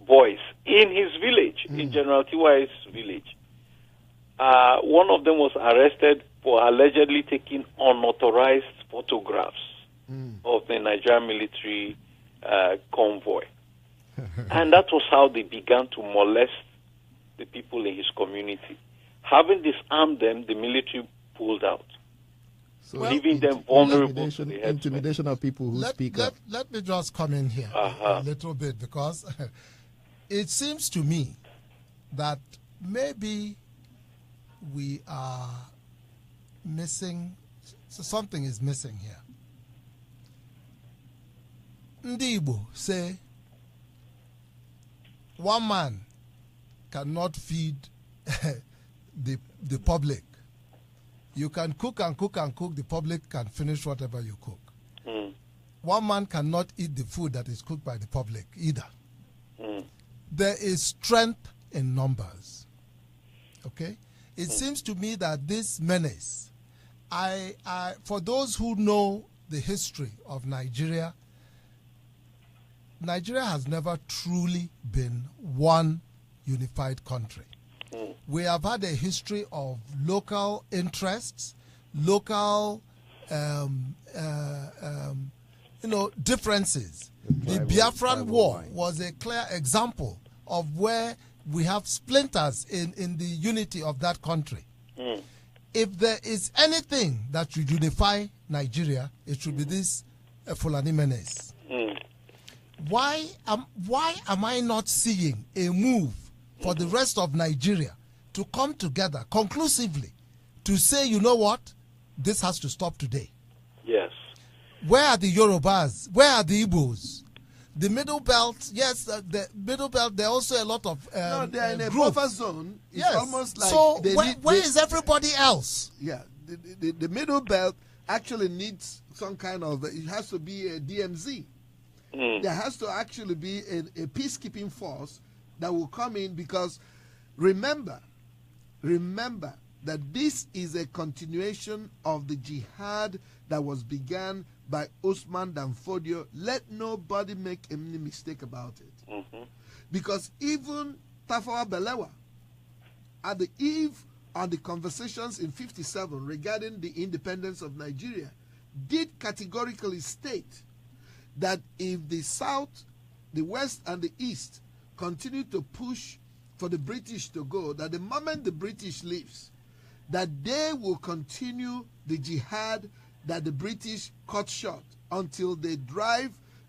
[SPEAKER 5] boys in his village, in General T.Y.'s village. One of them was arrested for allegedly taking unauthorized photographs of the Nigerian military convoy. And that was how they began to molest the people in his community. Having disarmed them, the military pulled out, leaving them vulnerable to the
[SPEAKER 3] intimidation of people who speak up.
[SPEAKER 2] Let me just come in here a little bit, because it seems to me that maybe we are missing, something is missing here. Ndi Igbo say one man cannot feed the public. You can cook and cook and cook, the public can finish whatever you cook. One man cannot eat the food that is cooked by the public either. There is strength in numbers. Okay? It seems to me that this menace, for those who know the history of Nigeria, Nigeria has never truly been one unified country. We have had a history of local interests, local differences. The Biafran War was a clear example of where we have splinters in the unity of that country. if there is anything that should unify Nigeria, it should be this Fulani Menace. Why am I not seeing a move for the rest of Nigeria to come together conclusively to say, you know what, this has to stop today?
[SPEAKER 5] Yes.
[SPEAKER 2] Where are the Yorubas? Where are the Igbos? The Middle Belt, yes, the Middle Belt, there are also a lot of
[SPEAKER 1] no, they are in a
[SPEAKER 2] groups.
[SPEAKER 1] buffer zone. It's
[SPEAKER 2] Yes.
[SPEAKER 1] almost like
[SPEAKER 2] so
[SPEAKER 1] they
[SPEAKER 2] where is everybody else?
[SPEAKER 1] Yeah, the Middle Belt actually needs some kind of, it has to be a DMZ. There has to actually be a peacekeeping force that will come in, because remember that this is a continuation of the jihad that was begun by Usman Dan Fodio. Let nobody make any mistake about it. Because even Tafawa Balewa, at the eve of the conversations in 57 regarding the independence of Nigeria, did categorically state that if the South, the West, and the East continue to push for the British to go, that the moment the British leaves, that they will continue the jihad that the British cut short until they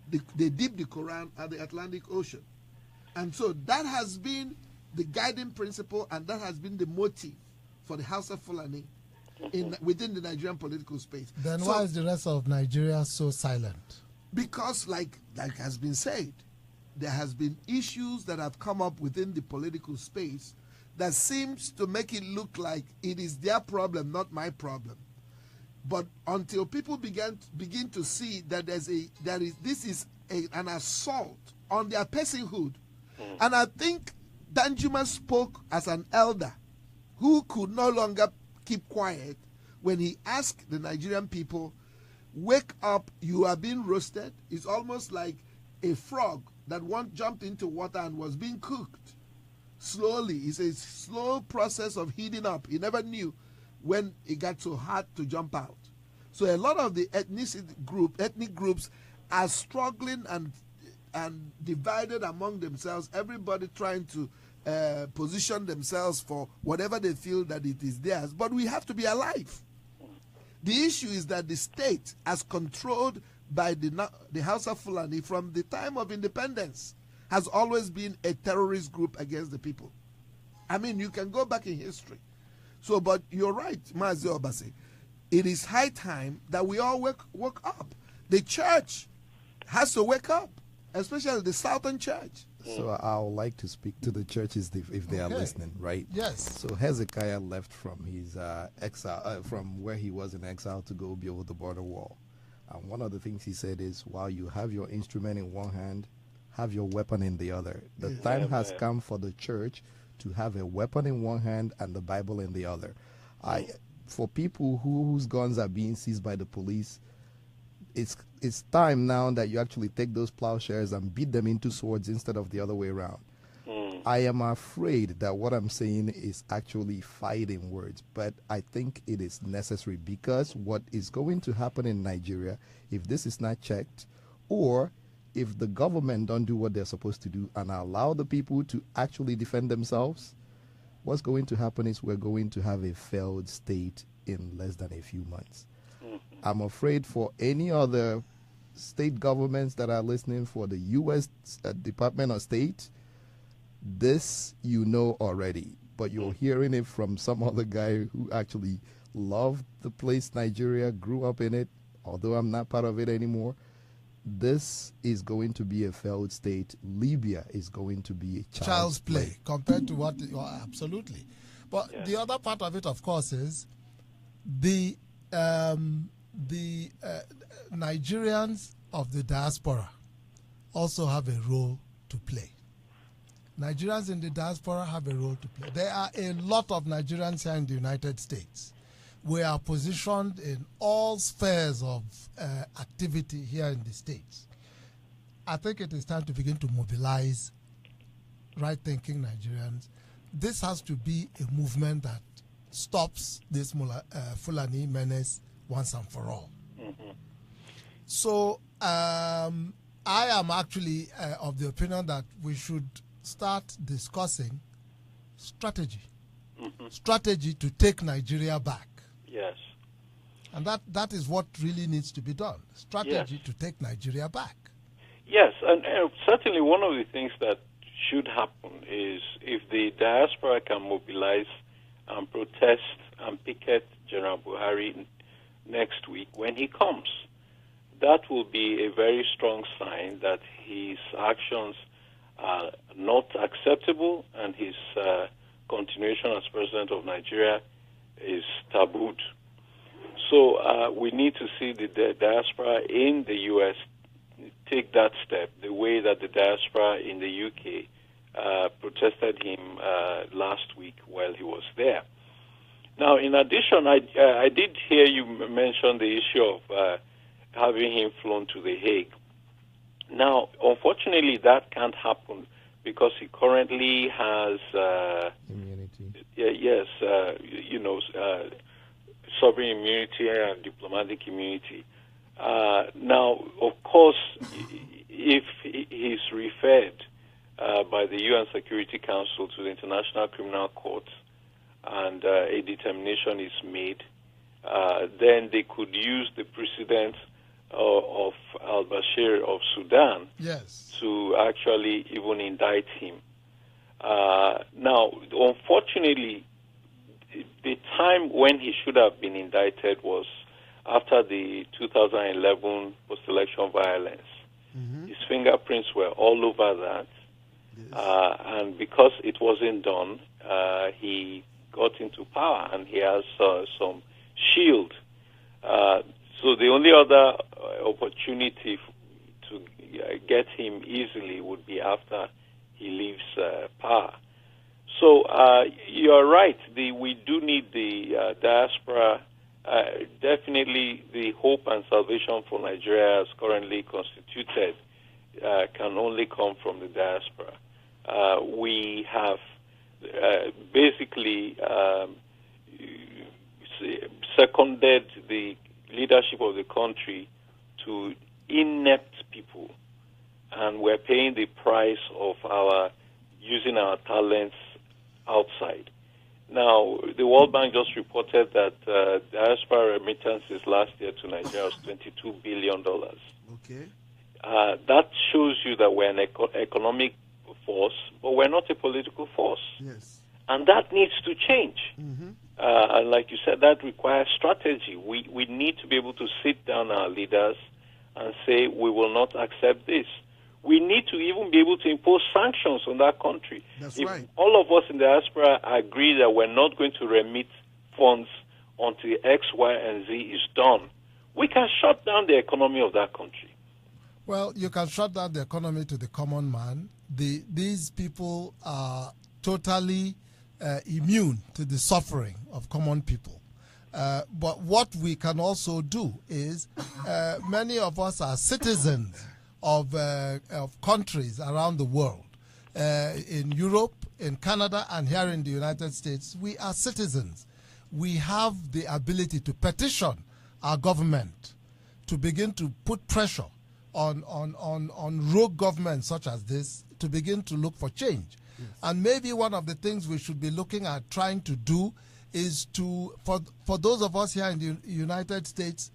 [SPEAKER 1] they dip the Quran at the Atlantic Ocean. And so that has been the guiding principle, and that has been the motive for the House of Fulani within the Nigerian political space.
[SPEAKER 2] Then
[SPEAKER 1] so,
[SPEAKER 2] why is the rest of Nigeria so silent?
[SPEAKER 1] Because, like has been said, there has been issues that have come up within the political space that seems to make it look like it is their problem, not my problem. But until people begin to see that this is an assault on their personhood, and I think Danjuma spoke as an elder who could no longer keep quiet when he asked the Nigerian people, wake up, you are being roasted. It's almost like a frog that once jumped into water and was being cooked slowly. It's a slow process of heating up. He never knew when it got so hard to jump out. So a lot of the ethnic groups are struggling and divided among themselves, everybody trying to position themselves for whatever they feel that it is theirs. But we have to be alive. The issue is that the state, as controlled by the House of Fulani from the time of independence, has always been a terrorist group against the people. I mean, you can go back in history. So, but you're right, Mazi Obasi. It is high time that we all wake up. The church has to wake up, especially the Southern Church.
[SPEAKER 3] So I would like to speak to the churches if they are listening, right?
[SPEAKER 2] Yes.
[SPEAKER 3] So Hezekiah left from his exile, from where he was in exile, to go build the border wall. And one of the things he said is, while you have your instrument in one hand, have your weapon in the other. The time has come for the church to have a weapon in one hand and the Bible in the other. For people whose guns are being seized by the police, it's time now that you actually take those plowshares and beat them into swords instead of the other way around. I am afraid that what I'm saying is actually fighting words, but I think it is necessary, because what is going to happen in Nigeria, if this is not checked, or if the government don't do what they're supposed to do and allow the people to actually defend themselves, what's going to happen is we're going to have a failed state in less than a few months. I'm afraid for any other state governments that are listening, for the U.S. Department of State, this you know already, but you're hearing it from some other guy who actually loved the place Nigeria, grew up in it, although I'm not part of it anymore. This is going to be a failed state. Libya is going to be a child's play
[SPEAKER 2] compared to what, absolutely. But the other part of it, of course, is the Nigerians of the diaspora also have a role to play. Nigerians in the diaspora have a role to play. There are a lot of Nigerians here in the United States. We are positioned in all spheres of activity here in the States. I think it is time to begin to mobilize right-thinking Nigerians. This has to be a movement that stops this Fulani menace once and for all. So I am actually of the opinion that we should start discussing strategy. Strategy to take Nigeria back.
[SPEAKER 5] Yes.
[SPEAKER 2] And that is what really needs to be done. Strategy to take Nigeria back.
[SPEAKER 5] Yes, and certainly one of the things that should happen is if the diaspora can mobilize and protest and picket General Buhari next week when he comes. That will be a very strong sign that his actions are not acceptable and his continuation as president of Nigeria is tabooed. So we need to see the diaspora in the U.S. take that step, the way that the diaspora in the U.K. Protested him last week while he was there. Now, in addition, I did hear you mention the issue of having him flown to The Hague. Now, unfortunately, that can't happen because he currently has
[SPEAKER 3] immunity.
[SPEAKER 5] Yes, sovereign immunity and diplomatic immunity. Now, of course, if he's referred by the UN Security Council to the International Criminal Court and a determination is made, then they could use the precedent of al-Bashir of Sudan to actually even indict him. Now, unfortunately, the time when he should have been indicted was after the 2011 post-election violence. Mm-hmm. His fingerprints were all over that. Yes. And because it wasn't done, he got into power and he has some shield. So the only other opportunity to get him easily would be after he leaves power. So you're right. We do need the diaspora. Definitely the hope and salvation for Nigeria as currently constituted can only come from the diaspora. We have basically seconded the leadership of the country to inept people, and we're paying the price of our using our talents outside. Now, the World Bank just reported that diaspora remittances last year to Nigeria was $22 billion.
[SPEAKER 1] Okay.
[SPEAKER 5] That shows you that we're an economic force, but we're not a political force.
[SPEAKER 1] Yes.
[SPEAKER 5] And that needs to change.
[SPEAKER 1] Mm-hmm.
[SPEAKER 5] And like you said, that requires strategy. We need to be able to sit down our leaders and say, we will not accept this. We need to even be able to impose sanctions on that country.
[SPEAKER 1] That's
[SPEAKER 5] if
[SPEAKER 1] right.
[SPEAKER 5] all of us in the diaspora agree that we're not going to remit funds until X, Y, and Z is done, we can shut down the economy of that country.
[SPEAKER 2] Well, you can shut down the economy to the common man. These people are totally immune to the suffering of common people. But what we can also do is many of us are citizens of countries around the world. In Europe, in Canada, and here in the United States, we are citizens. We have the ability to petition our government to begin to put pressure on rogue governments such as this to begin to look for change. Yes. And maybe one of the things we should be looking at trying to do is to, for those of us here in the United States,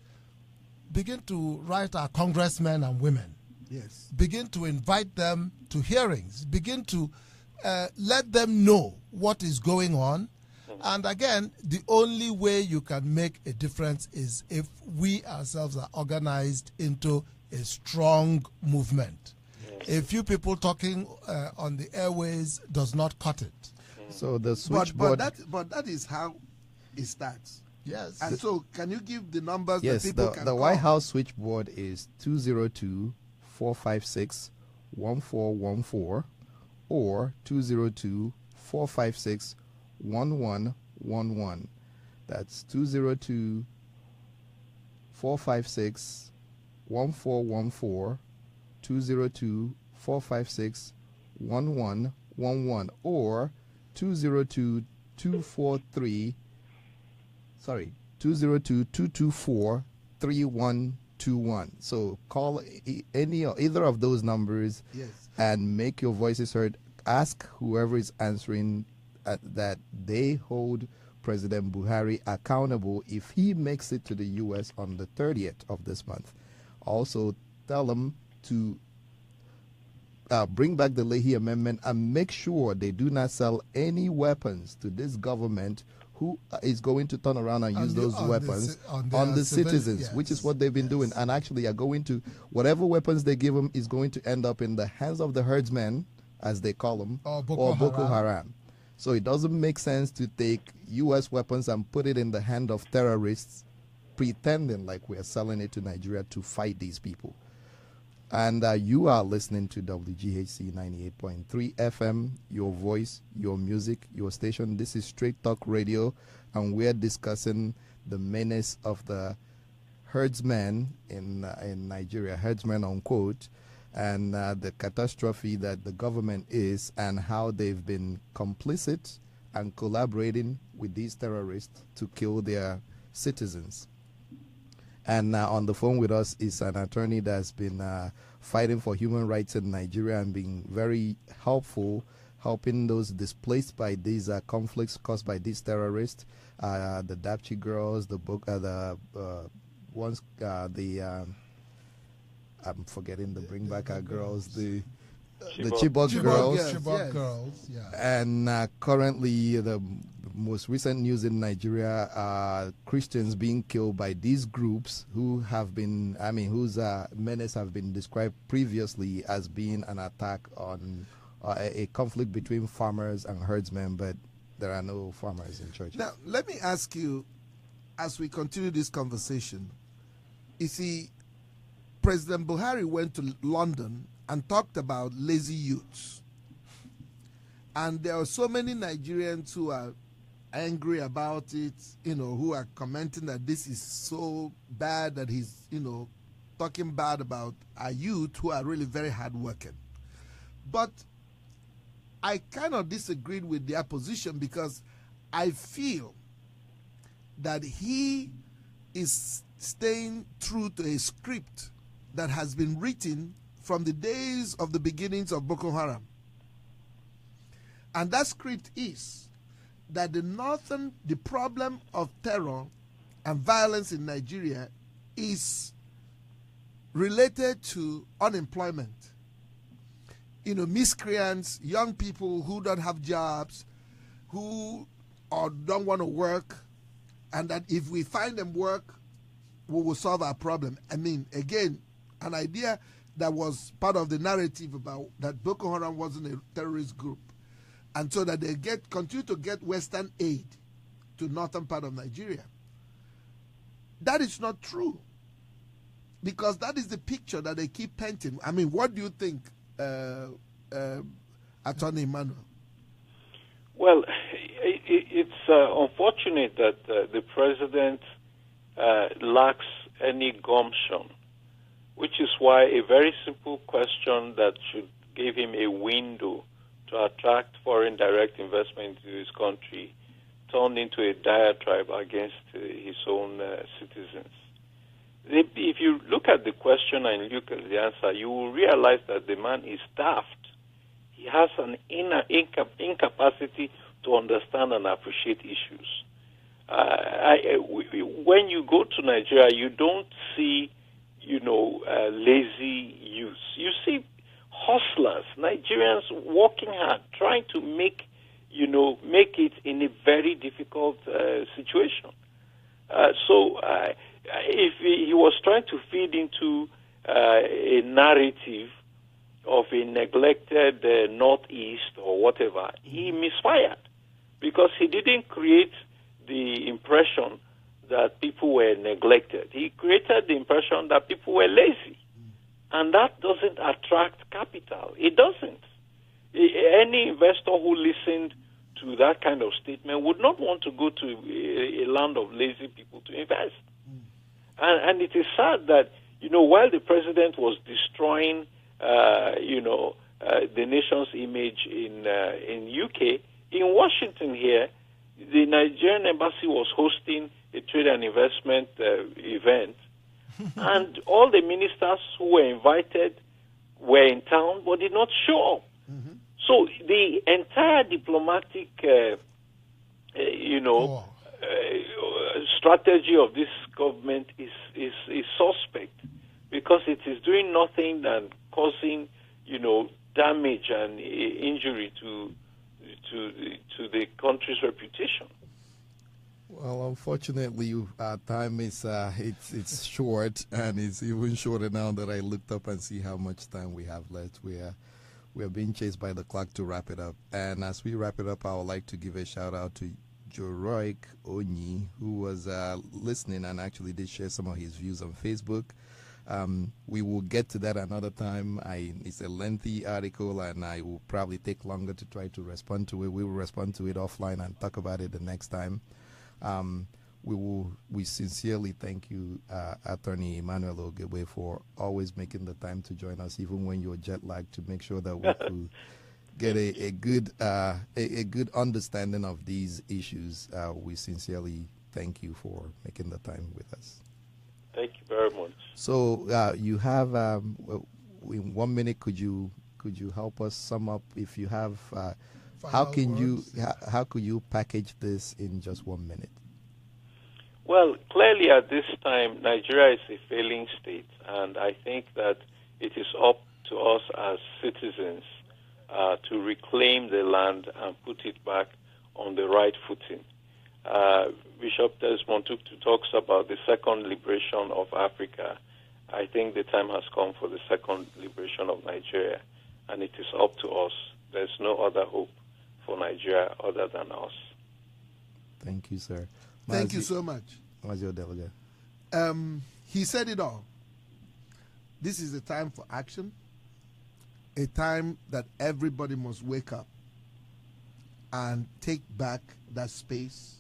[SPEAKER 2] begin to write our congressmen and women.
[SPEAKER 1] Yes.
[SPEAKER 2] Begin to invite them to hearings. Begin to let them know what is going on. And again, the only way you can make a difference is if we ourselves are organized into a strong movement. Yes. A few people talking on the airways does not cut it.
[SPEAKER 3] So the switchboard...
[SPEAKER 1] But that is how it starts.
[SPEAKER 2] Yes.
[SPEAKER 1] And so can you give the numbers
[SPEAKER 3] yes,
[SPEAKER 1] that people can
[SPEAKER 3] the
[SPEAKER 1] call?
[SPEAKER 3] White House switchboard is 202-456-1414 or 202-456-1111. That's 202-456-1414, 202-456-1111, or 202-224-3121. So call either of those numbers.
[SPEAKER 1] Yes.
[SPEAKER 3] And make your voices heard. Ask whoever is answering that they hold President Buhari accountable if he makes it to the U.S. on the 30th of this month. Also, tell him to bring back the Leahy Amendment and make sure they do not sell any weapons to this government who is going to turn around and use those weapons on the citizens, yes, which is what they've been doing. And actually are going to, whatever weapons they give them is going to end up in the hands of the herdsmen, as they call them, or Boko Haram. So it doesn't make sense to take U.S. weapons and put it in the hand of terrorists, pretending like we're selling it to Nigeria to fight these people. And you are listening to WGHC 98.3 FM, your voice, your music, your station. This is Straight Talk Radio, and we're discussing the menace of the herdsmen in Nigeria, herdsmen unquote, and the catastrophe that the government is and how they've been complicit and collaborating with these terrorists to kill their citizens. And on the phone with us is an attorney that's been fighting for human rights in Nigeria and being very helpful, helping those displaced by these conflicts caused by these terrorists, the Dapchi girls, I'm forgetting the Bring Back Our Girls, the Chibok girls.
[SPEAKER 2] Chibok girls, yeah.
[SPEAKER 3] And currently, the most recent news in Nigeria are Christians being killed by these groups who have been, whose menace have been described previously as being an attack on a conflict between farmers and herdsmen, but there are no farmers in church.
[SPEAKER 1] Now, let me ask you, as we continue this conversation, you see, President Buhari went to London and talked about lazy youths. And there are so many Nigerians who are angry about it, who are commenting that this is so bad that he's, talking bad about our youth who are really very hardworking. But I kind of disagreed with their position because I feel that he is staying true to a script that has been written from the days of the beginnings of Boko Haram. And that script is that the problem of terror and violence in Nigeria is related to unemployment. Miscreants, young people who don't have jobs, who don't want to work, and that if we find them work, we will solve our problem. Again, an idea that was part of the narrative about that Boko Haram wasn't a terrorist group. And so that they continue to get Western aid to northern part of Nigeria. That is not true. Because that is the picture that they keep painting. What do you think, Attorney Emmanuel?
[SPEAKER 5] Well, it's unfortunate that the president lacks any gumption, which is why a very simple question that should give him a window to attract foreign direct investment into his country turned into a diatribe against his own citizens. If you look at the question and look at the answer, you will realize that the man is daft. He has an inner incapacity to understand and appreciate issues. When you go to Nigeria, you don't see, lazy youth. You see hustlers, Nigerians working hard, trying to make it in a very difficult situation. So if he was trying to feed into a narrative of a neglected Northeast or whatever, he misfired because he didn't create the impression that people were neglected. He created the impression that people were lazy. And that doesn't attract capital. It doesn't. Any investor who listened to that kind of statement would not want to go to a land of lazy people to invest. And it is sad that, while the president was destroying, the nation's image in UK, in Washington here, the Nigerian embassy was hosting a trade and investment event. And all the ministers who were invited were in town but did not show up. Mm-hmm. So the entire diplomatic, strategy of this government is suspect, because it is doing nothing than causing, damage and injury to the country's reputation.
[SPEAKER 3] Well, unfortunately, our time is it's short, and it's even shorter now that I looked up and see how much time we have left. We are being chased by the clock to wrap it up. And as we wrap it up, I would like to give a shout out to Joroik Onyi, who was listening and actually did share some of his views on Facebook. We will get to that another time. It's a lengthy article, and I will probably take longer to try to respond to it. We will respond to it offline and talk about it the next time. We sincerely thank you, Attorney Emmanuel Ogebe, for always making the time to join us, even when you're jet lagged, to make sure that we could get a good understanding of these issues. We sincerely thank you for making the time with us.
[SPEAKER 5] Thank you very much.
[SPEAKER 3] So you have in 1 minute. Could you help us sum up, if you have? How could you package this in just 1 minute?
[SPEAKER 5] Well, clearly at this time, Nigeria is a failing state, and I think that it is up to us as citizens to reclaim the land and put it back on the right footing. Bishop Desmond Tutu talks about the second liberation of Africa. I think the time has come for the second liberation of Nigeria, and it is up to us. There's no other hope for Nigeria other than us.
[SPEAKER 3] Thank you, sir.
[SPEAKER 1] Thank you so much.
[SPEAKER 3] Mazio Delegate.
[SPEAKER 1] He said it all. This is a time for action, a time that everybody must wake up and take back that space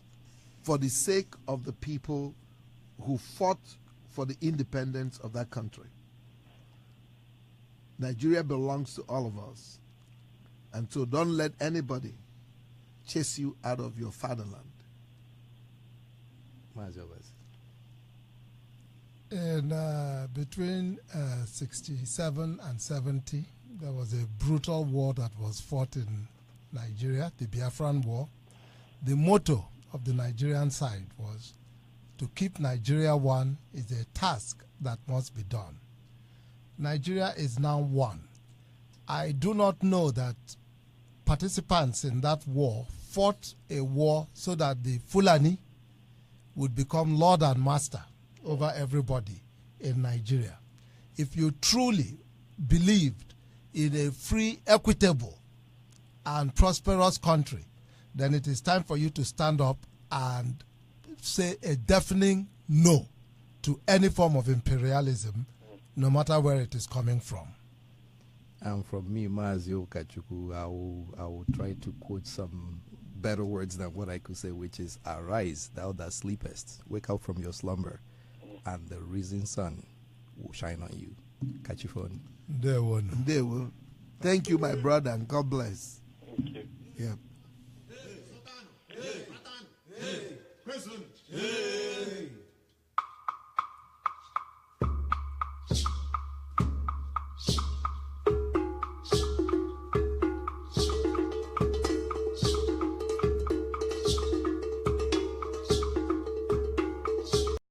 [SPEAKER 1] for the sake of the people who fought for the independence of that country. Nigeria belongs to all of us. And so don't let anybody chase you out of your fatherland.
[SPEAKER 2] In between 67 and 70, there was a brutal war that was fought in Nigeria, the Biafran War. The motto of the Nigerian side was, to keep Nigeria one is a task that must be done. Nigeria is now one. I do not know that participants in that war fought a war so that the Fulani would become lord and master over everybody in Nigeria. If you truly believed in a free, equitable, and prosperous country, then it is time for you to stand up and say a deafening no to any form of imperialism, no matter where it is coming from.
[SPEAKER 3] And from me, Mazio Kachuku, I will try to quote some better words than what I could say, which is, arise, thou that sleepest, wake up from your slumber, and the risen sun will shine on you. Catch your phone.
[SPEAKER 2] They will.
[SPEAKER 1] Thank you, my brother, and God bless.
[SPEAKER 5] Thank you.
[SPEAKER 1] Yeah.
[SPEAKER 4] Hey, Sultan. Hey, President.